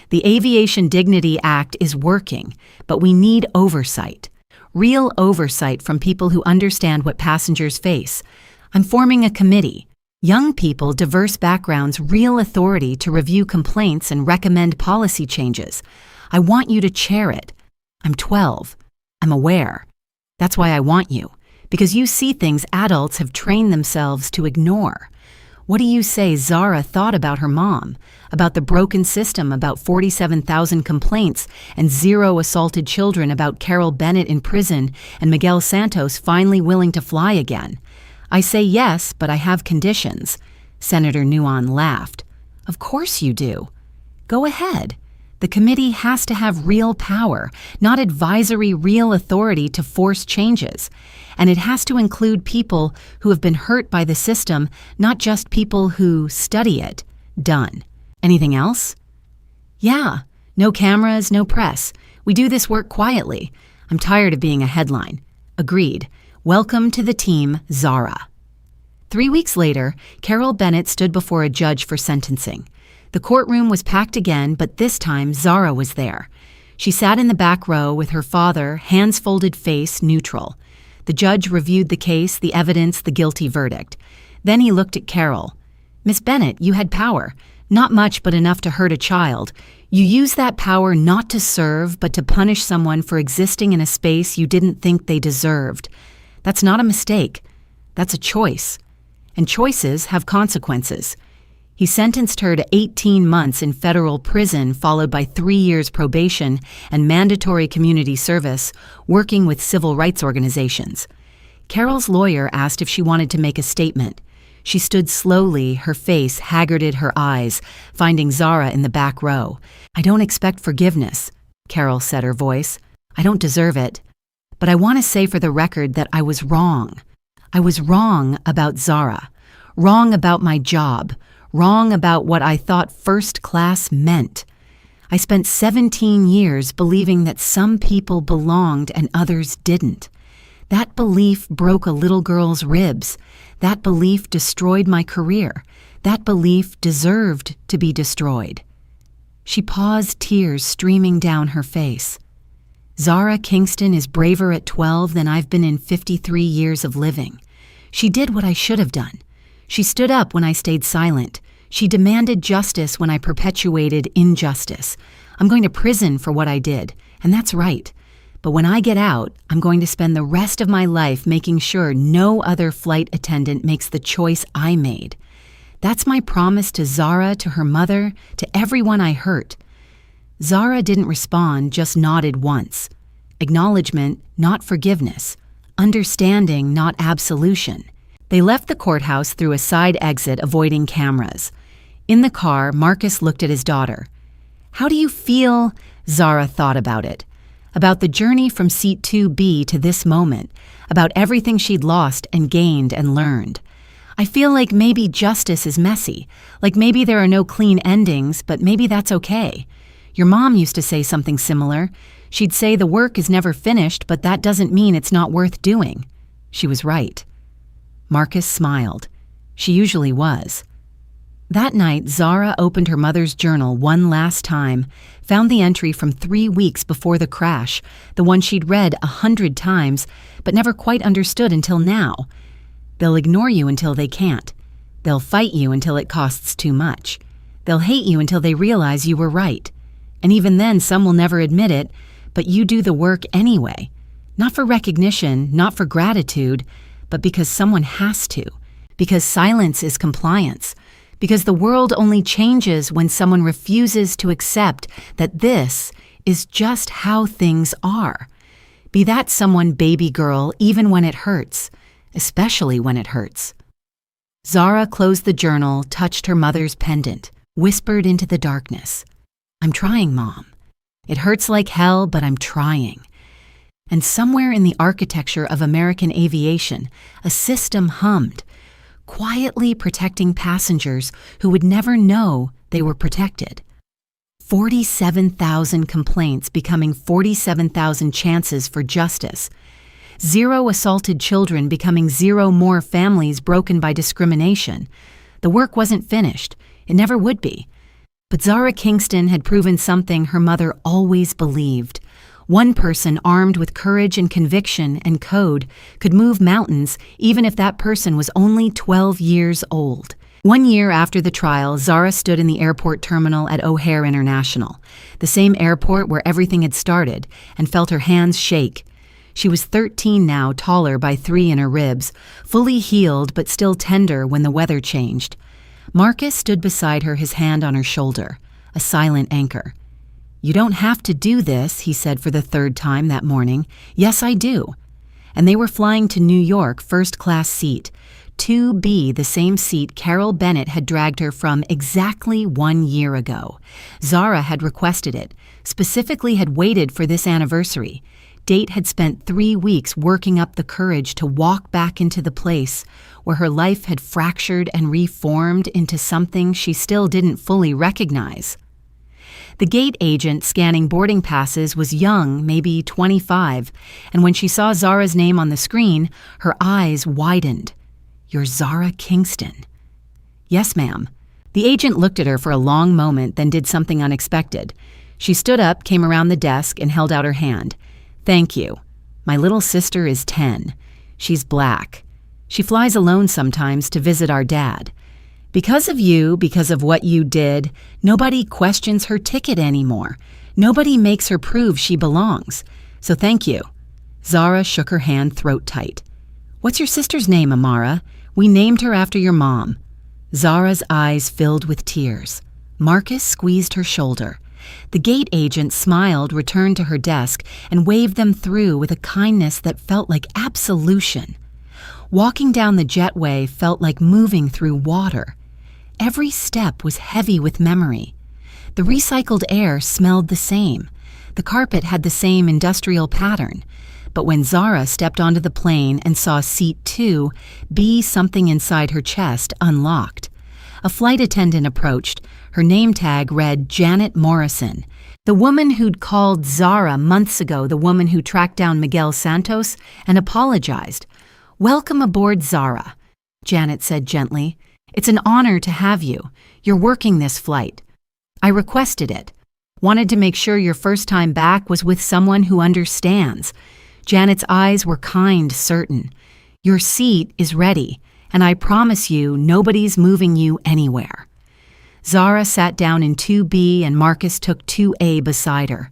The Aviation Dignity Act is working, but we need oversight. Real oversight from people who understand what passengers face. I'm forming a committee. Young people, diverse backgrounds, real authority to review complaints and recommend policy changes. I want you to chair it. I'm 12. I'm aware. That's why I want you, because you see things adults have trained themselves to ignore. What do you say Zara thought about her mom, about the broken system, about 47,000 complaints and 0 assaulted children, about Carol Bennett in prison and Miguel Santos finally willing to fly again? I say yes, but I have conditions." Senator Nguyen laughed. "Of course you do. Go ahead. The committee has to have real power, not advisory, real authority to force changes. And it has to include people who have been hurt by the system, not just people who study it. Done. Anything else?" "Yeah. No cameras, no press. We do this work quietly. I'm tired of being a headline." "Agreed. Welcome to the team, Zara." 3 weeks later, Carol Bennett stood before a judge for sentencing. The courtroom was packed again, but this time Zara was there. She sat in the back row with her father, hands folded, face neutral. The judge reviewed the case, the evidence, the guilty verdict. Then he looked at Carol. "Miss Bennett, you had power. Not much, but enough to hurt a child. You used that power not to serve, but to punish someone for existing in a space you didn't think they deserved. That's not a mistake. That's a choice. And choices have consequences." He sentenced her to 18 months in federal prison, followed by 3 years probation and mandatory community service, working with civil rights organizations. Carol's lawyer asked if she wanted to make a statement. She stood slowly, her face haggarded her eyes, finding Zara in the back row. "I don't expect forgiveness," Carol said, her voice. "I don't deserve it. But I want to say for the record that I was wrong. I was wrong about Zara, wrong about my job, wrong about what I thought first class meant. I spent 17 years believing that some people belonged and others didn't, That belief broke a little girl's ribs. That belief destroyed my career. That belief deserved to be destroyed. She paused, tears streaming down her face. Zara Kingston is braver at 12 than I've been in 53 years of living. She did what I should have done. She stood up when I stayed silent. She demanded justice when I perpetuated injustice. I'm going to prison for what I did, and that's right. But when I get out, I'm going to spend the rest of my life making sure no other flight attendant makes the choice I made. That's my promise to Zara, to her mother, to everyone I hurt. Zara didn't respond, just nodded once. Acknowledgement, not forgiveness. Understanding, not absolution. They left the courthouse through a side exit, avoiding cameras. In the car, Marcus looked at his daughter. "How do you feel?" Zara thought about it. About the journey from seat 2B to this moment. About everything she'd lost and gained and learned. "I feel like maybe justice is messy. Like maybe there are no clean endings, but maybe that's okay. Your mom used to say something similar. She'd say the work is never finished, but that doesn't mean it's not worth doing." She was right. Marcus smiled. She usually was. That night, Zara opened her mother's journal one last time, found the entry from 3 weeks before the crash, the one she'd read 100 times, but never quite understood until now. They'll ignore you until they can't. They'll fight you until it costs too much. They'll hate you until they realize you were right. And even then, some will never admit it, but you do the work anyway. Not for recognition, not for gratitude, but because someone has to. Because silence is compliance. Because the world only changes when someone refuses to accept that this is just how things are. Be that someone, baby girl, even when it hurts. Especially when it hurts. Zara closed the journal, touched her mother's pendant, whispered into the darkness. "I'm trying, Mom. It hurts like hell, but I'm trying." And somewhere in the architecture of American aviation, a system hummed, quietly protecting passengers who would never know they were protected. 47,000 complaints becoming 47,000 chances for justice. 0 assaulted children becoming 0 more families broken by discrimination. The work wasn't finished. It never would be. But Zara Kingston had proven something her mother always believed. One person armed with courage and conviction and code could move mountains even if that person was only 12 years old. 1 year after the trial, Zara stood in the airport terminal at O'Hare International, the same airport where everything had started, and felt her hands shake. She was 13 now, taller by 3 in her ribs, fully healed but still tender when the weather changed. Marcus stood beside her, his hand on her shoulder, a silent anchor. "You don't have to do this," he said for the 3rd time that morning. "Yes, I do." And they were flying to New York, first-class seat. 2B, the same seat Carol Bennett had dragged her from exactly 1 year ago. Zara had requested it, specifically had waited for this anniversary. Date had spent 3 weeks working up the courage to walk back into the place where her life had fractured and reformed into something she still didn't fully recognize. The gate agent scanning boarding passes was young, maybe 25, and when she saw Zara's name on the screen, her eyes widened. "You're Zara Kingston." "Yes, ma'am." The agent looked at her for a long moment, then did something unexpected. She stood up, came around the desk, and held out her hand. "Thank you. My little sister is 10. She's black. She flies alone sometimes to visit our dad. Because of you, because of what you did, nobody questions her ticket anymore. Nobody makes her prove she belongs. So thank you." Zara shook her hand throat tight. "What's your sister's name, Amara? We named her after your mom." Zara's eyes filled with tears. Marcus squeezed her shoulder. The gate agent smiled, returned to her desk, and waved them through with a kindness that felt like absolution. Walking down the jetway felt like moving through water. Every step was heavy with memory. The recycled air smelled the same. The carpet had the same industrial pattern. But when Zara stepped onto the plane and saw seat 2B, something inside her chest unlocked. A flight attendant approached. Her name tag read Janet Morrison. The woman who'd called Zara months ago, the woman who tracked down Miguel Santos, and apologized. "Welcome aboard, Zara," Janet said gently. "It's an honor to have you. You're working this flight. I requested it. Wanted to make sure your first time back was with someone who understands." Janet's eyes were kind, certain. "Your seat is ready, and I promise you nobody's moving you anywhere." Zara sat down in 2B and Marcus took 2A beside her.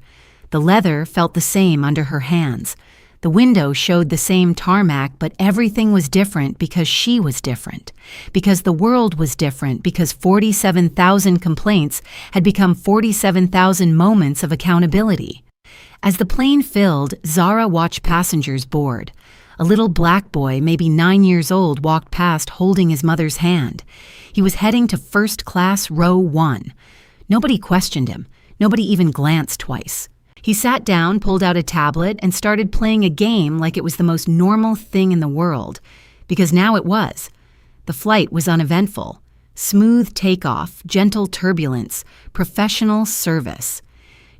The leather felt the same under her hands. The window showed the same tarmac, but everything was different because she was different. Because the world was different, because 47,000 complaints had become 47,000 moments of accountability. As the plane filled, Zara watched passengers board. A little black boy, maybe 9 years old, walked past holding his mother's hand. He was heading to first class row 1. Nobody questioned him. Nobody even glanced twice. He sat down, pulled out a tablet, and started playing a game like it was the most normal thing in the world. Because now it was. The flight was uneventful. Smooth takeoff, gentle turbulence, professional service.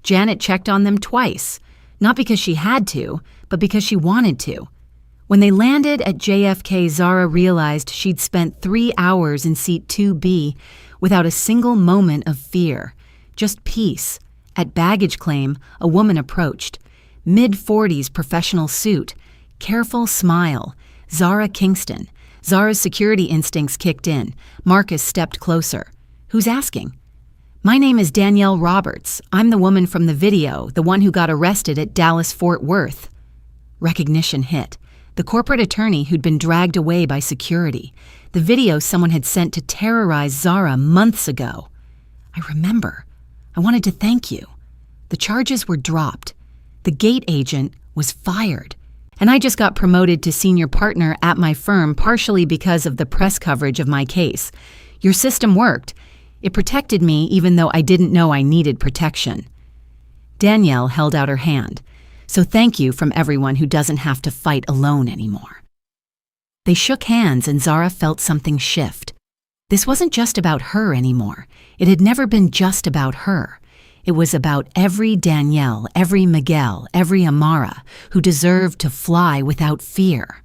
Janet checked on them twice. Not because she had to, but because she wanted to. When they landed at JFK, Zara realized she'd spent 3 hours in seat 2B without a single moment of fear, just peace. At baggage claim, a woman approached. Mid-40s professional suit, careful smile, Zara Kingston. Zara's security instincts kicked in. Marcus stepped closer. "Who's asking?" "My name is Danielle Roberts. I'm the woman from the video, the one who got arrested at Dallas-Fort Worth." Recognition hit. The corporate attorney who'd been dragged away by security. The video someone had sent to terrorize Zara months ago. "I remember. I wanted to thank you." The charges were dropped. The gate agent was fired. And I just got promoted to senior partner at my firm partially because of the press coverage of my case. Your system worked. It protected me even though I didn't know I needed protection. Danielle held out her hand. "So thank you from everyone who doesn't have to fight alone anymore." They shook hands and Zara felt something shift. This wasn't just about her anymore. It had never been just about her. It was about every Danielle, every Miguel, every Amara who deserved to fly without fear.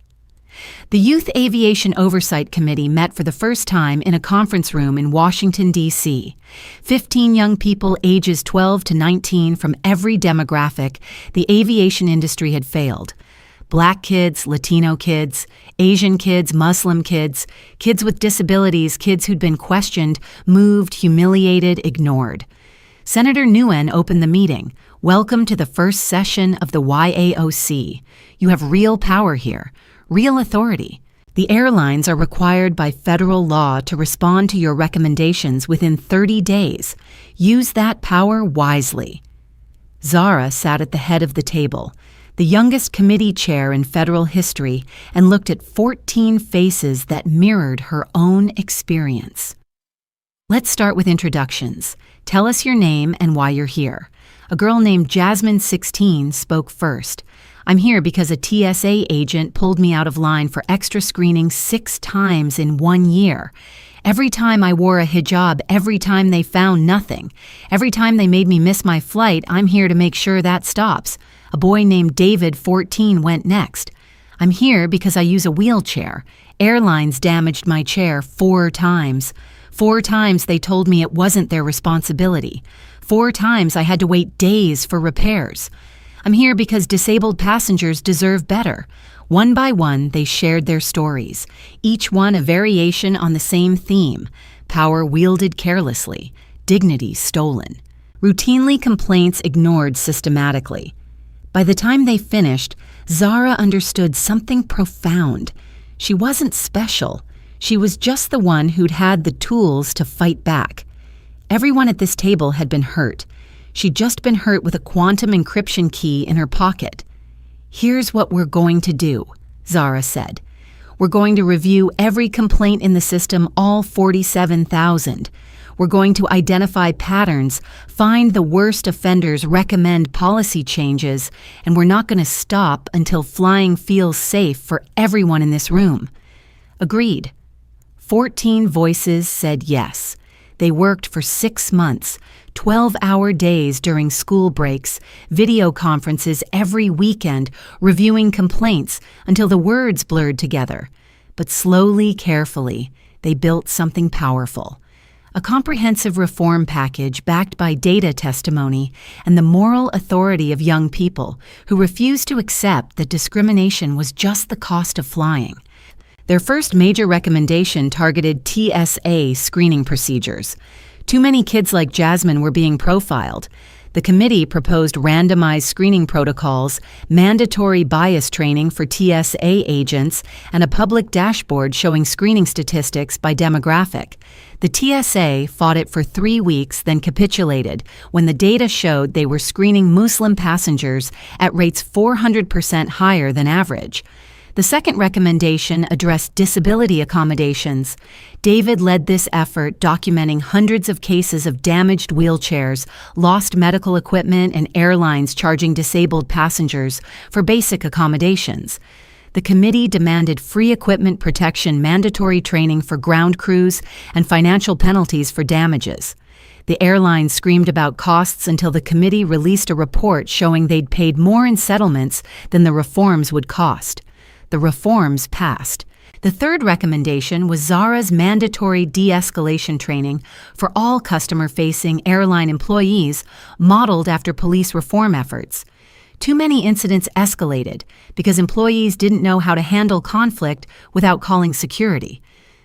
The Youth Aviation Oversight Committee met for the first time in a conference room in Washington, D.C. 15 young people ages 12 to 19 from every demographic. The aviation industry had failed. Black kids, Latino kids, Asian kids, Muslim kids, kids with disabilities, kids who'd been questioned, moved, humiliated, ignored. Senator Nguyen opened the meeting. "Welcome to the first session of the YAOC. You have real power here. Real authority. The airlines are required by federal law to respond to your recommendations within 30 days. Use that power wisely." Zara sat at the head of the table, the youngest committee chair in federal history, and looked at 14 faces that mirrored her own experience. "Let's start with introductions. Tell us your name and why you're here." A girl named Jasmine, 16, spoke first. "I'm here because a TSA agent pulled me out of line for extra screening 6 times in 1 year. Every time I wore a hijab, every time they found nothing. Every time they made me miss my flight, I'm here to make sure that stops." A boy named David, 14, went next. "I'm here because I use a wheelchair. Airlines damaged my chair 4 times. 4 times they told me it wasn't their responsibility. 4 times I had to wait days for repairs. I'm here because disabled passengers deserve better." One by one, they shared their stories, each one a variation on the same theme: power wielded carelessly, dignity stolen. Routinely complaints ignored systematically. By the time they finished, Zara understood something profound. She wasn't special. She was just the one who'd had the tools to fight back. Everyone at this table had been hurt. She'd just been hurt with a quantum encryption key in her pocket. "Here's what we're going to do," Zara said. "We're going to review every complaint in the system, all 47,000. We're going to identify patterns, find the worst offenders, recommend policy changes, and we're not going to stop until flying feels safe for everyone in this room." Agreed. 14 voices said yes. They worked for 6 months, 12-hour days during school breaks, video conferences every weekend, reviewing complaints until the words blurred together. But slowly, carefully, they built something powerful. A comprehensive reform package backed by data testimony and the moral authority of young people who refused to accept that discrimination was just the cost of flying. Their first major recommendation targeted TSA screening procedures. Too many kids like Jasmine were being profiled. The committee proposed randomized screening protocols, mandatory bias training for TSA agents, and a public dashboard showing screening statistics by demographic. The TSA fought it for 3 weeks, then capitulated when the data showed they were screening Muslim passengers at rates 400% higher than average. The second recommendation addressed disability accommodations. David led this effort, documenting hundreds of cases of damaged wheelchairs, lost medical equipment, and airlines charging disabled passengers for basic accommodations. The committee demanded free equipment protection, mandatory training for ground crews, and financial penalties for damages. The airlines screamed about costs until the committee released a report showing they'd paid more in settlements than the reforms would cost. The reforms passed. The third recommendation was Zara's mandatory de-escalation training for all customer-facing airline employees, modeled after police reform efforts. Too many incidents escalated because employees didn't know how to handle conflict without calling security.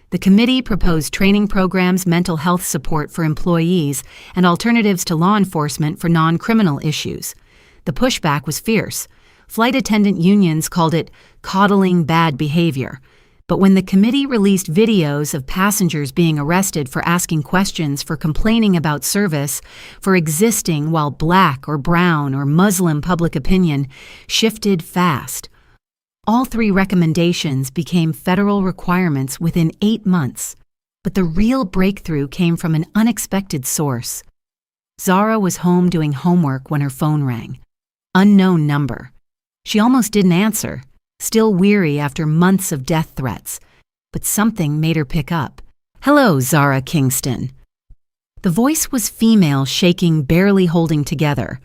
The committee proposed training programs, mental health support for employees, and alternatives to law enforcement for non-criminal issues. The pushback was fierce. Flight attendant unions called it coddling bad behavior. But when the committee released videos of passengers being arrested for asking questions, for complaining about service, for existing while Black or brown or Muslim public opinion shifted fast, all 3 recommendations became federal requirements within 8 months. But the real breakthrough came from an unexpected source. Zara was home doing homework when her phone rang. Unknown number. She almost didn't answer, still weary after months of death threats. But something made her pick up. "Hello, Zara Kingston." The voice was female, shaking, barely holding together.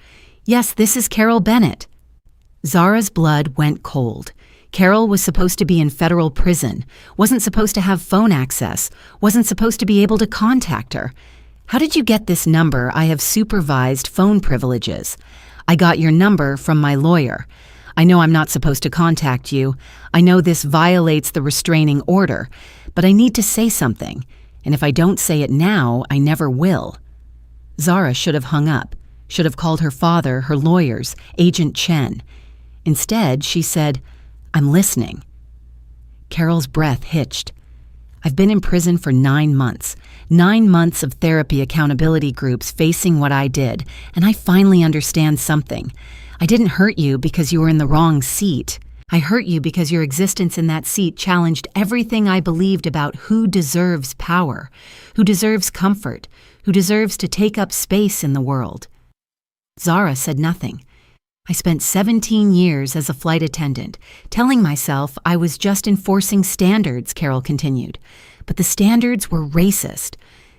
"Yes, this is Carol Bennett." Zara's blood went cold. Carol was supposed to be in federal prison, wasn't supposed to have phone access, wasn't supposed to be able to contact her. "How did you get this number? I have supervised phone privileges." "I got your number from my lawyer. I know I'm not supposed to contact you. I know this violates the restraining order, but I need to say something, and if I don't say it now, I never will." Zara should have hung up, should have called her father, her lawyers, Agent Chen. Instead, she said, "I'm listening." Carol's breath hitched. "I've been in prison for 9 months. 9 months of therapy accountability groups facing what I did, and I finally understand something. I didn't hurt you because you were in the wrong seat. I hurt you because your existence in that seat challenged everything I believed about who deserves power, who deserves comfort, who deserves to take up space in the world." Zara said nothing. "I spent 17 years as a flight attendant, telling myself I was just enforcing standards," Carol continued. "But the standards were racist.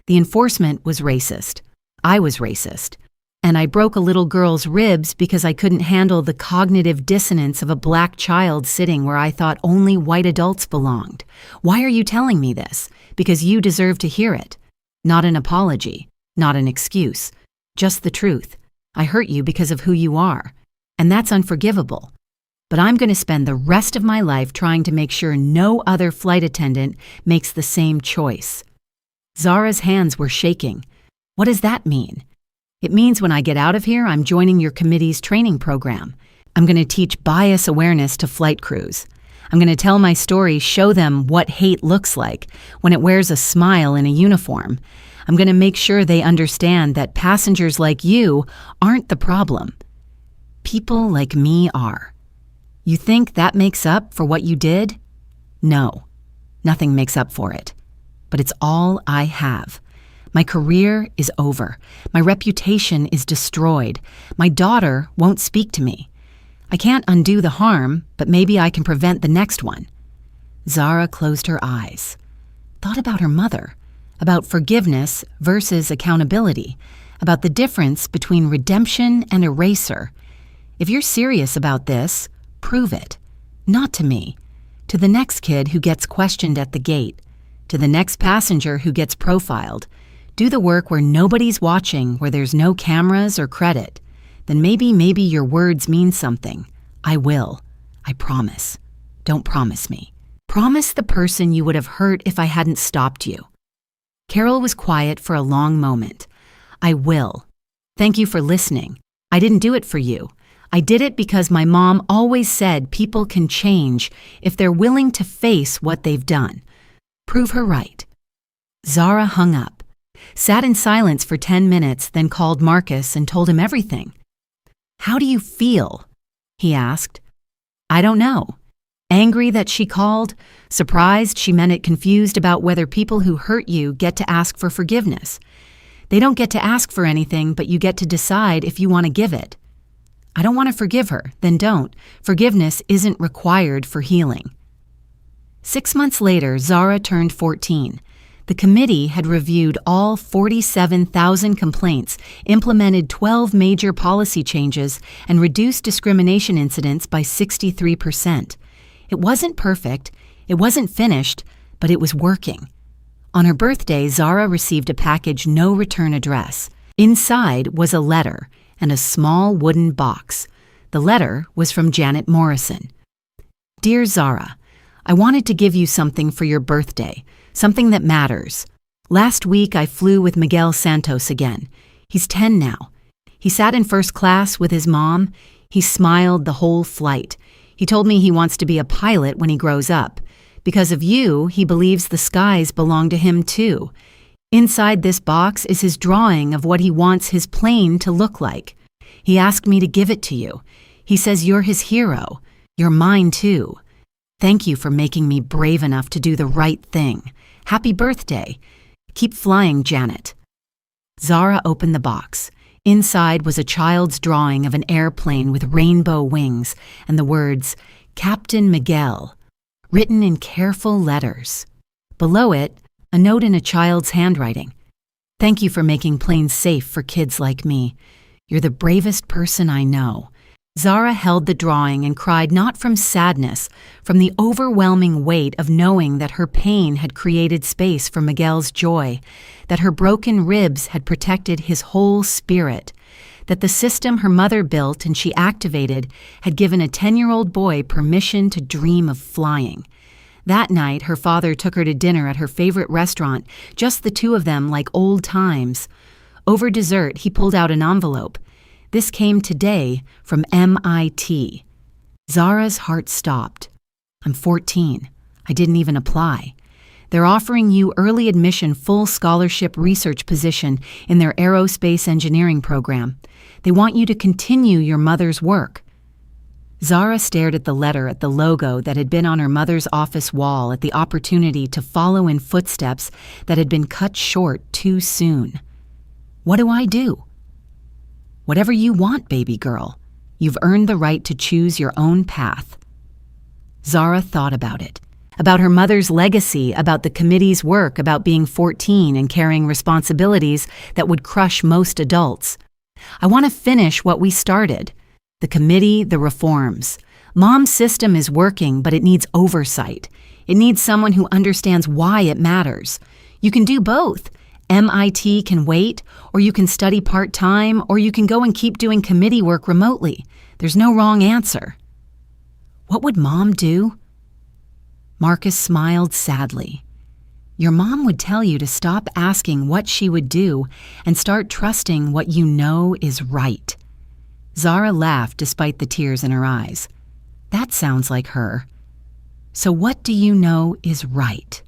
The enforcement was racist. I was racist. And I broke a little girl's ribs because I couldn't handle the cognitive dissonance of a Black child sitting where I thought only white adults belonged. Why are you telling me this? Because you deserve to hear it. Not an apology, not an excuse, just the truth. I hurt you because of who you are. And that's unforgivable. But I'm going to spend the rest of my life trying to make sure no other flight attendant makes the same choice." Zara's hands were shaking. "What does that mean?" "It means when I get out of here, I'm joining your committee's training program. I'm going to teach bias awareness to flight crews. I'm going to tell my story, show them what hate looks like when it wears a smile in a uniform. I'm going to make sure they understand that passengers like you aren't the problem. People like me are. You think that makes up for what you did? No, nothing makes up for it. But it's all I have. My career is over. My reputation is destroyed. My daughter won't speak to me. I can't undo the harm, but maybe I can prevent the next one." Zara closed her eyes. thought about her mother, about forgiveness versus accountability, about the difference between redemption and eraser. If you're serious about this, prove it. Not to me. To the next kid who gets questioned at the gate. To the next passenger who gets profiled. Do the work where nobody's watching, where there's no cameras or credit. Then maybe your words mean something. I will. I promise. Don't promise me. Promise the person you would have hurt if I hadn't stopped you. Carol was quiet for a long moment. I will. Thank you for listening. I didn't do it for you. I did it because my mom always said people can change if they're willing to face what they've done. Prove her right. Zara hung up, sat in silence for 10 minutes, then called Marcus and told him everything. How do you feel? He asked. I don't know. Angry that she called, surprised she meant it, confused about whether people who hurt you get to ask for forgiveness. They don't get to ask for anything, but you get to decide if you want to give it. I don't want to forgive her, then don't. Forgiveness isn't required for healing. 6 months later, Zara turned 14. The committee had reviewed all 47,000 complaints, implemented 12 major policy changes, and reduced discrimination incidents by 63%. It wasn't perfect, it wasn't finished, but it was working. On her birthday, Zara received a package no return address. Inside was a letter and a small wooden box. The letter was from Janet Morrison. Dear Zara, I wanted to give you something for your birthday, something that matters. Last week I flew with Miguel Santos again. He's 10 now. He sat in first class with his mom. He smiled the whole flight. He told me he wants to be a pilot when he grows up. Because of you, he believes the skies belong to him too. Inside this box is his drawing of what he wants his plane to look like. He asked me to give it to you. He says you're his hero. You're mine too. Thank you for making me brave enough to do the right thing. Happy birthday. Keep flying, Janet. Zara opened the box. Inside was a child's drawing of an airplane with rainbow wings and the words, Captain Miguel, written in careful letters. Below it, a note in a child's handwriting. Thank you for making planes safe for kids like me. You're the bravest person I know. Zara held the drawing and cried not from sadness, from the overwhelming weight of knowing that her pain had created space for Miguel's joy, that her broken ribs had protected his whole spirit, that the system her mother built and she activated had given a 10-year-old boy permission to dream of flying. That night, her father took her to dinner at her favorite restaurant, just the two of them like old times. Over dessert, he pulled out an envelope. This came today from MIT. Zara's heart stopped. I'm 14. I didn't even apply. They're offering you early admission full scholarship research position in their aerospace engineering program. They want you to continue your mother's work. Zara stared at the letter, at the logo that had been on her mother's office wall, at the opportunity to follow in footsteps that had been cut short too soon. What do I do? Whatever you want, baby girl. You've earned the right to choose your own path. Zara thought about it, about her mother's legacy, about the committee's work, about being 14 and carrying responsibilities that would crush most adults. I want to finish what we started. The committee, the reforms. Mom's system is working, but it needs oversight. It needs someone who understands why it matters. You can do both. MIT can wait, or you can study part-time, or you can go and keep doing committee work remotely. There's no wrong answer. What would Mom do? Marcus smiled sadly. Your mom would tell you to stop asking what she would do and start trusting what you know is right. Zara laughed despite the tears in her eyes. That sounds like her. So what do you know is right?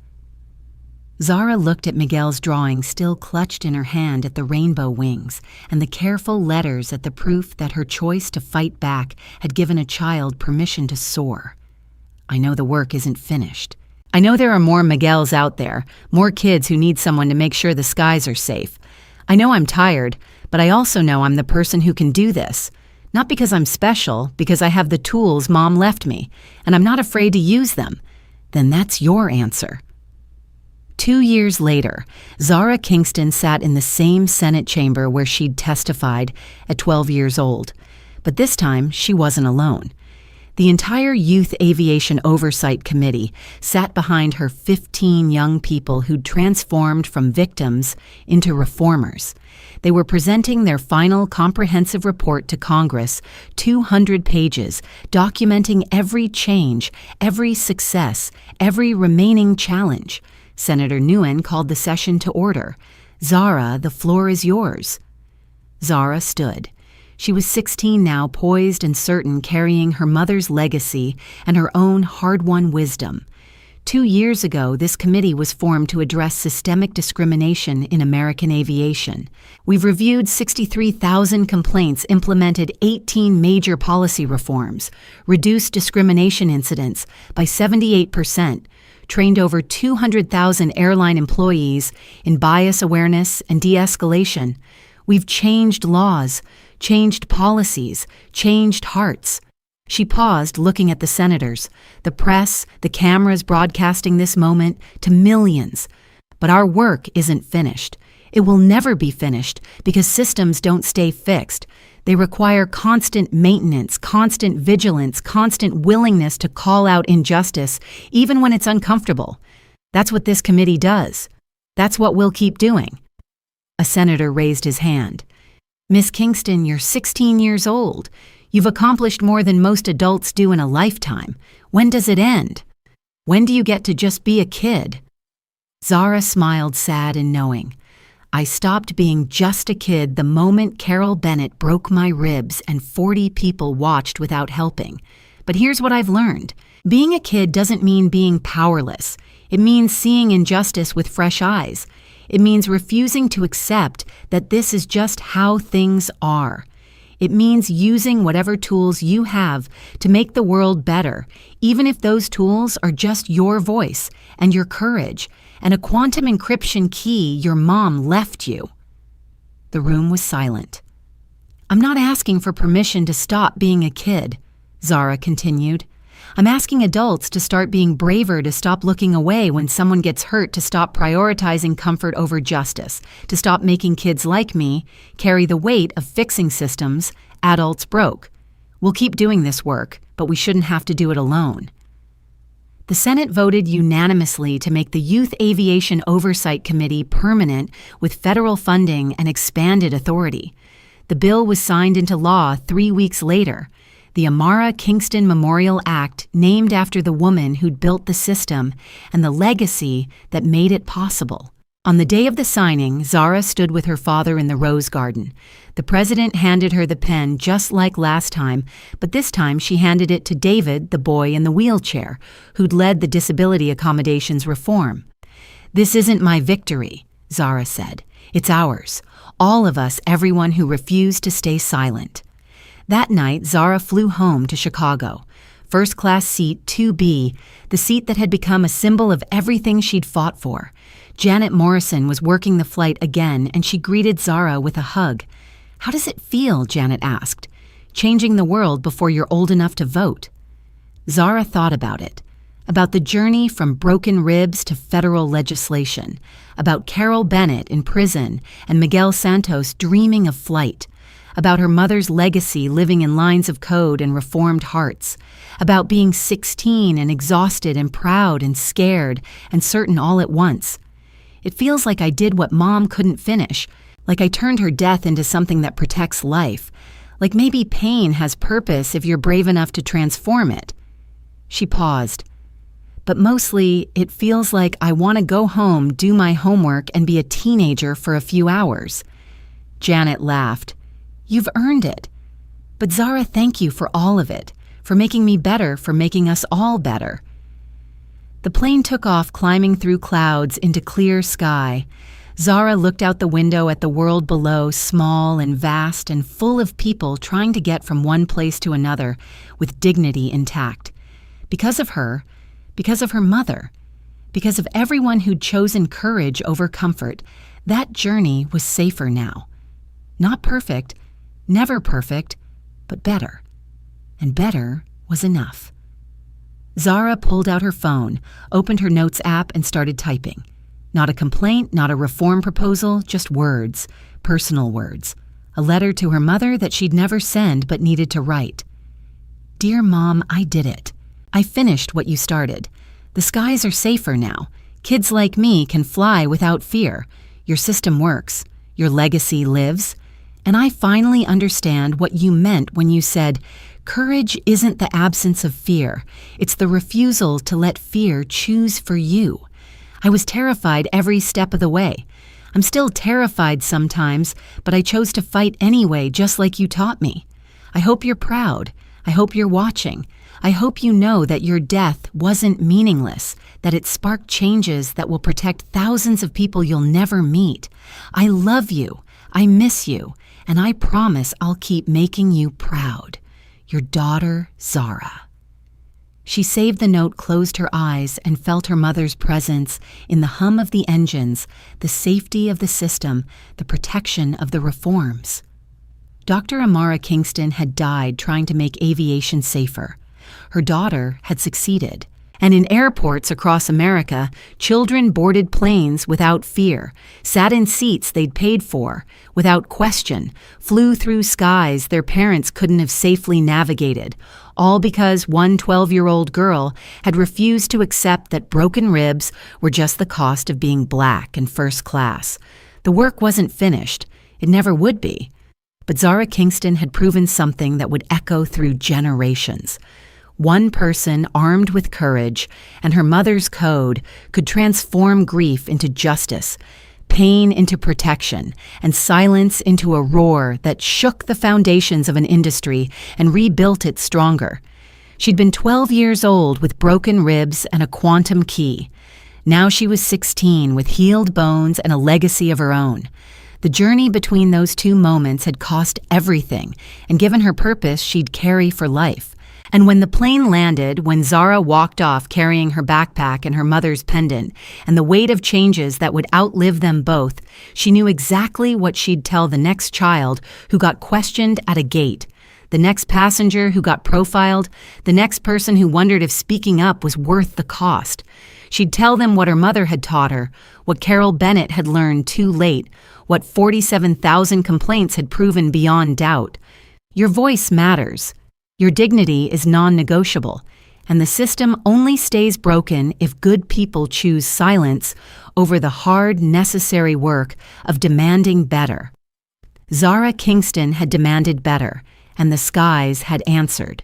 Zara looked at Miguel's drawing still clutched in her hand at the rainbow wings and the careful letters at the proof that her choice to fight back had given a child permission to soar. I know the work isn't finished. I know there are more Miguels out there, more kids who need someone to make sure the skies are safe. I know I'm tired, but I also know I'm the person who can do this. Not because I'm special, because I have the tools Mom left me, and I'm not afraid to use them. Then that's your answer. 2 years later, Zara Kingston sat in the same Senate chamber where she'd testified at 12 years old. But this time, she wasn't alone. The entire Youth Aviation Oversight Committee sat behind her 15 young people who'd transformed from victims into reformers. They were presenting their final comprehensive report to Congress, 200 pages, documenting every change, every success, every remaining challenge. Senator Nguyen called the session to order. "Zara, the floor is yours." Zara stood. She was 16 now, poised and certain, carrying her mother's legacy and her own hard-won wisdom. 2 years ago, this committee was formed to address systemic discrimination in American aviation. We've reviewed 63,000 complaints, implemented 18 major policy reforms, reduced discrimination incidents by 78%, trained over 200,000 airline employees in bias awareness and de-escalation. We've changed laws, changed policies, changed hearts. She paused, looking at the senators, the press, the cameras broadcasting this moment to millions. But our work isn't finished. It will never be finished because systems don't stay fixed. They require constant maintenance, constant vigilance, constant willingness to call out injustice, even when it's uncomfortable. That's what this committee does. That's what we'll keep doing. A senator raised his hand. "Miss Kingston, you're 16 years old. You've accomplished more than most adults do in a lifetime. When does it end? When do you get to just be a kid?" Zara smiled, sad and knowing. "I stopped being just a kid the moment Carol Bennett broke my ribs and 40 people watched without helping. But here's what I've learned. Being a kid doesn't mean being powerless. It means seeing injustice with fresh eyes. It means refusing to accept that this is just how things are. It means using whatever tools you have to make the world better, even if those tools are just your voice and your courage and a quantum encryption key your mom left you." The room was silent. "I'm not asking for permission to stop being a kid," Zara continued. "I'm asking adults to start being braver, to stop looking away when someone gets hurt, to stop prioritizing comfort over justice, to stop making kids like me carry the weight of fixing systems adults broke. We'll keep doing this work, but we shouldn't have to do it alone." The Senate voted unanimously to make the Youth Aviation Oversight Committee permanent with federal funding and expanded authority. The bill was signed into law 3 weeks later. The Amara Kingston Memorial Act, named after the woman who'd built the system and the legacy that made it possible. On the day of the signing, Zara stood with her father in the Rose Garden. The president handed her the pen just like last time, but this time she handed it to David, the boy in the wheelchair, who'd led the disability accommodations reform. "This isn't my victory," Zara said. "It's ours. All of us, everyone who refused to stay silent." That night, Zara flew home to Chicago. First-class seat 2B, the seat that had become a symbol of everything she'd fought for. Janet Morrison was working the flight again, and she greeted Zara with a hug. "How does it feel?" Janet asked. "Changing the world before you're old enough to vote." Zara thought about it. About the journey from broken ribs to federal legislation. About Carol Bennett in prison and Miguel Santos dreaming of flight. About her mother's legacy living in lines of code and reformed hearts. About being 16 and exhausted and proud and scared and certain all at once. "It feels like I did what Mom couldn't finish, like I turned her death into something that protects life, like maybe pain has purpose if you're brave enough to transform it." She paused. "But mostly, it feels like I want to go home, do my homework, and be a teenager for a few hours." Janet laughed. "You've earned it." "But Zara, thank you for all of it, for making me better, for making us all better." The plane took off, climbing through clouds into clear sky. Zara looked out the window at the world below, small and vast and full of people trying to get from one place to another with dignity intact. Because of her mother, because of everyone who'd chosen courage over comfort, that journey was safer now. Not perfect, never perfect, but better. And better was enough. Zara pulled out her phone, opened her notes app, and started typing. Not a complaint, not a reform proposal, just words, personal words. A letter to her mother that she'd never send but needed to write. Dear Mom, I did it. I finished what you started. The skies are safer now. Kids like me can fly without fear. Your system works. Your legacy lives. And I finally understand what you meant when you said, courage isn't the absence of fear. It's the refusal to let fear choose for you. I was terrified every step of the way. I'm still terrified sometimes, but I chose to fight anyway, just like you taught me. I hope you're proud. I hope you're watching. I hope you know that your death wasn't meaningless, that it sparked changes that will protect thousands of people you'll never meet. I love you. I miss you. And I promise I'll keep making you proud. Your daughter, Zara. She saved the note, closed her eyes, and felt her mother's presence in the hum of the engines, the safety of the system, the protection of the reforms. Dr. Amara Kingston had died trying to make aviation safer. Her daughter had succeeded. And in airports across America, children boarded planes without fear, sat in seats they'd paid for, without question, flew through skies their parents couldn't have safely navigated, all because one 12-year-old girl had refused to accept that broken ribs were just the cost of being black and first class. The work wasn't finished. It never would be. But Zara Kingston had proven something that would echo through generations. One person armed with courage and her mother's code could transform grief into justice, pain into protection, and silence into a roar that shook the foundations of an industry and rebuilt it stronger. She'd been 12 years old with broken ribs and a quantum key. Now she was 16 with healed bones and a legacy of her own. The journey between those two moments had cost everything and given her purpose she'd carry for life. And when the plane landed, when Zara walked off carrying her backpack and her mother's pendant, and the weight of changes that would outlive them both, she knew exactly what she'd tell the next child who got questioned at a gate, the next passenger who got profiled, the next person who wondered if speaking up was worth the cost. She'd tell them what her mother had taught her, what Carol Bennett had learned too late, what 47,000 complaints had proven beyond doubt. Your voice matters. Your dignity is non-negotiable, and the system only stays broken if good people choose silence over the hard, necessary work of demanding better. Zara Kingston had demanded better, and the skies had answered.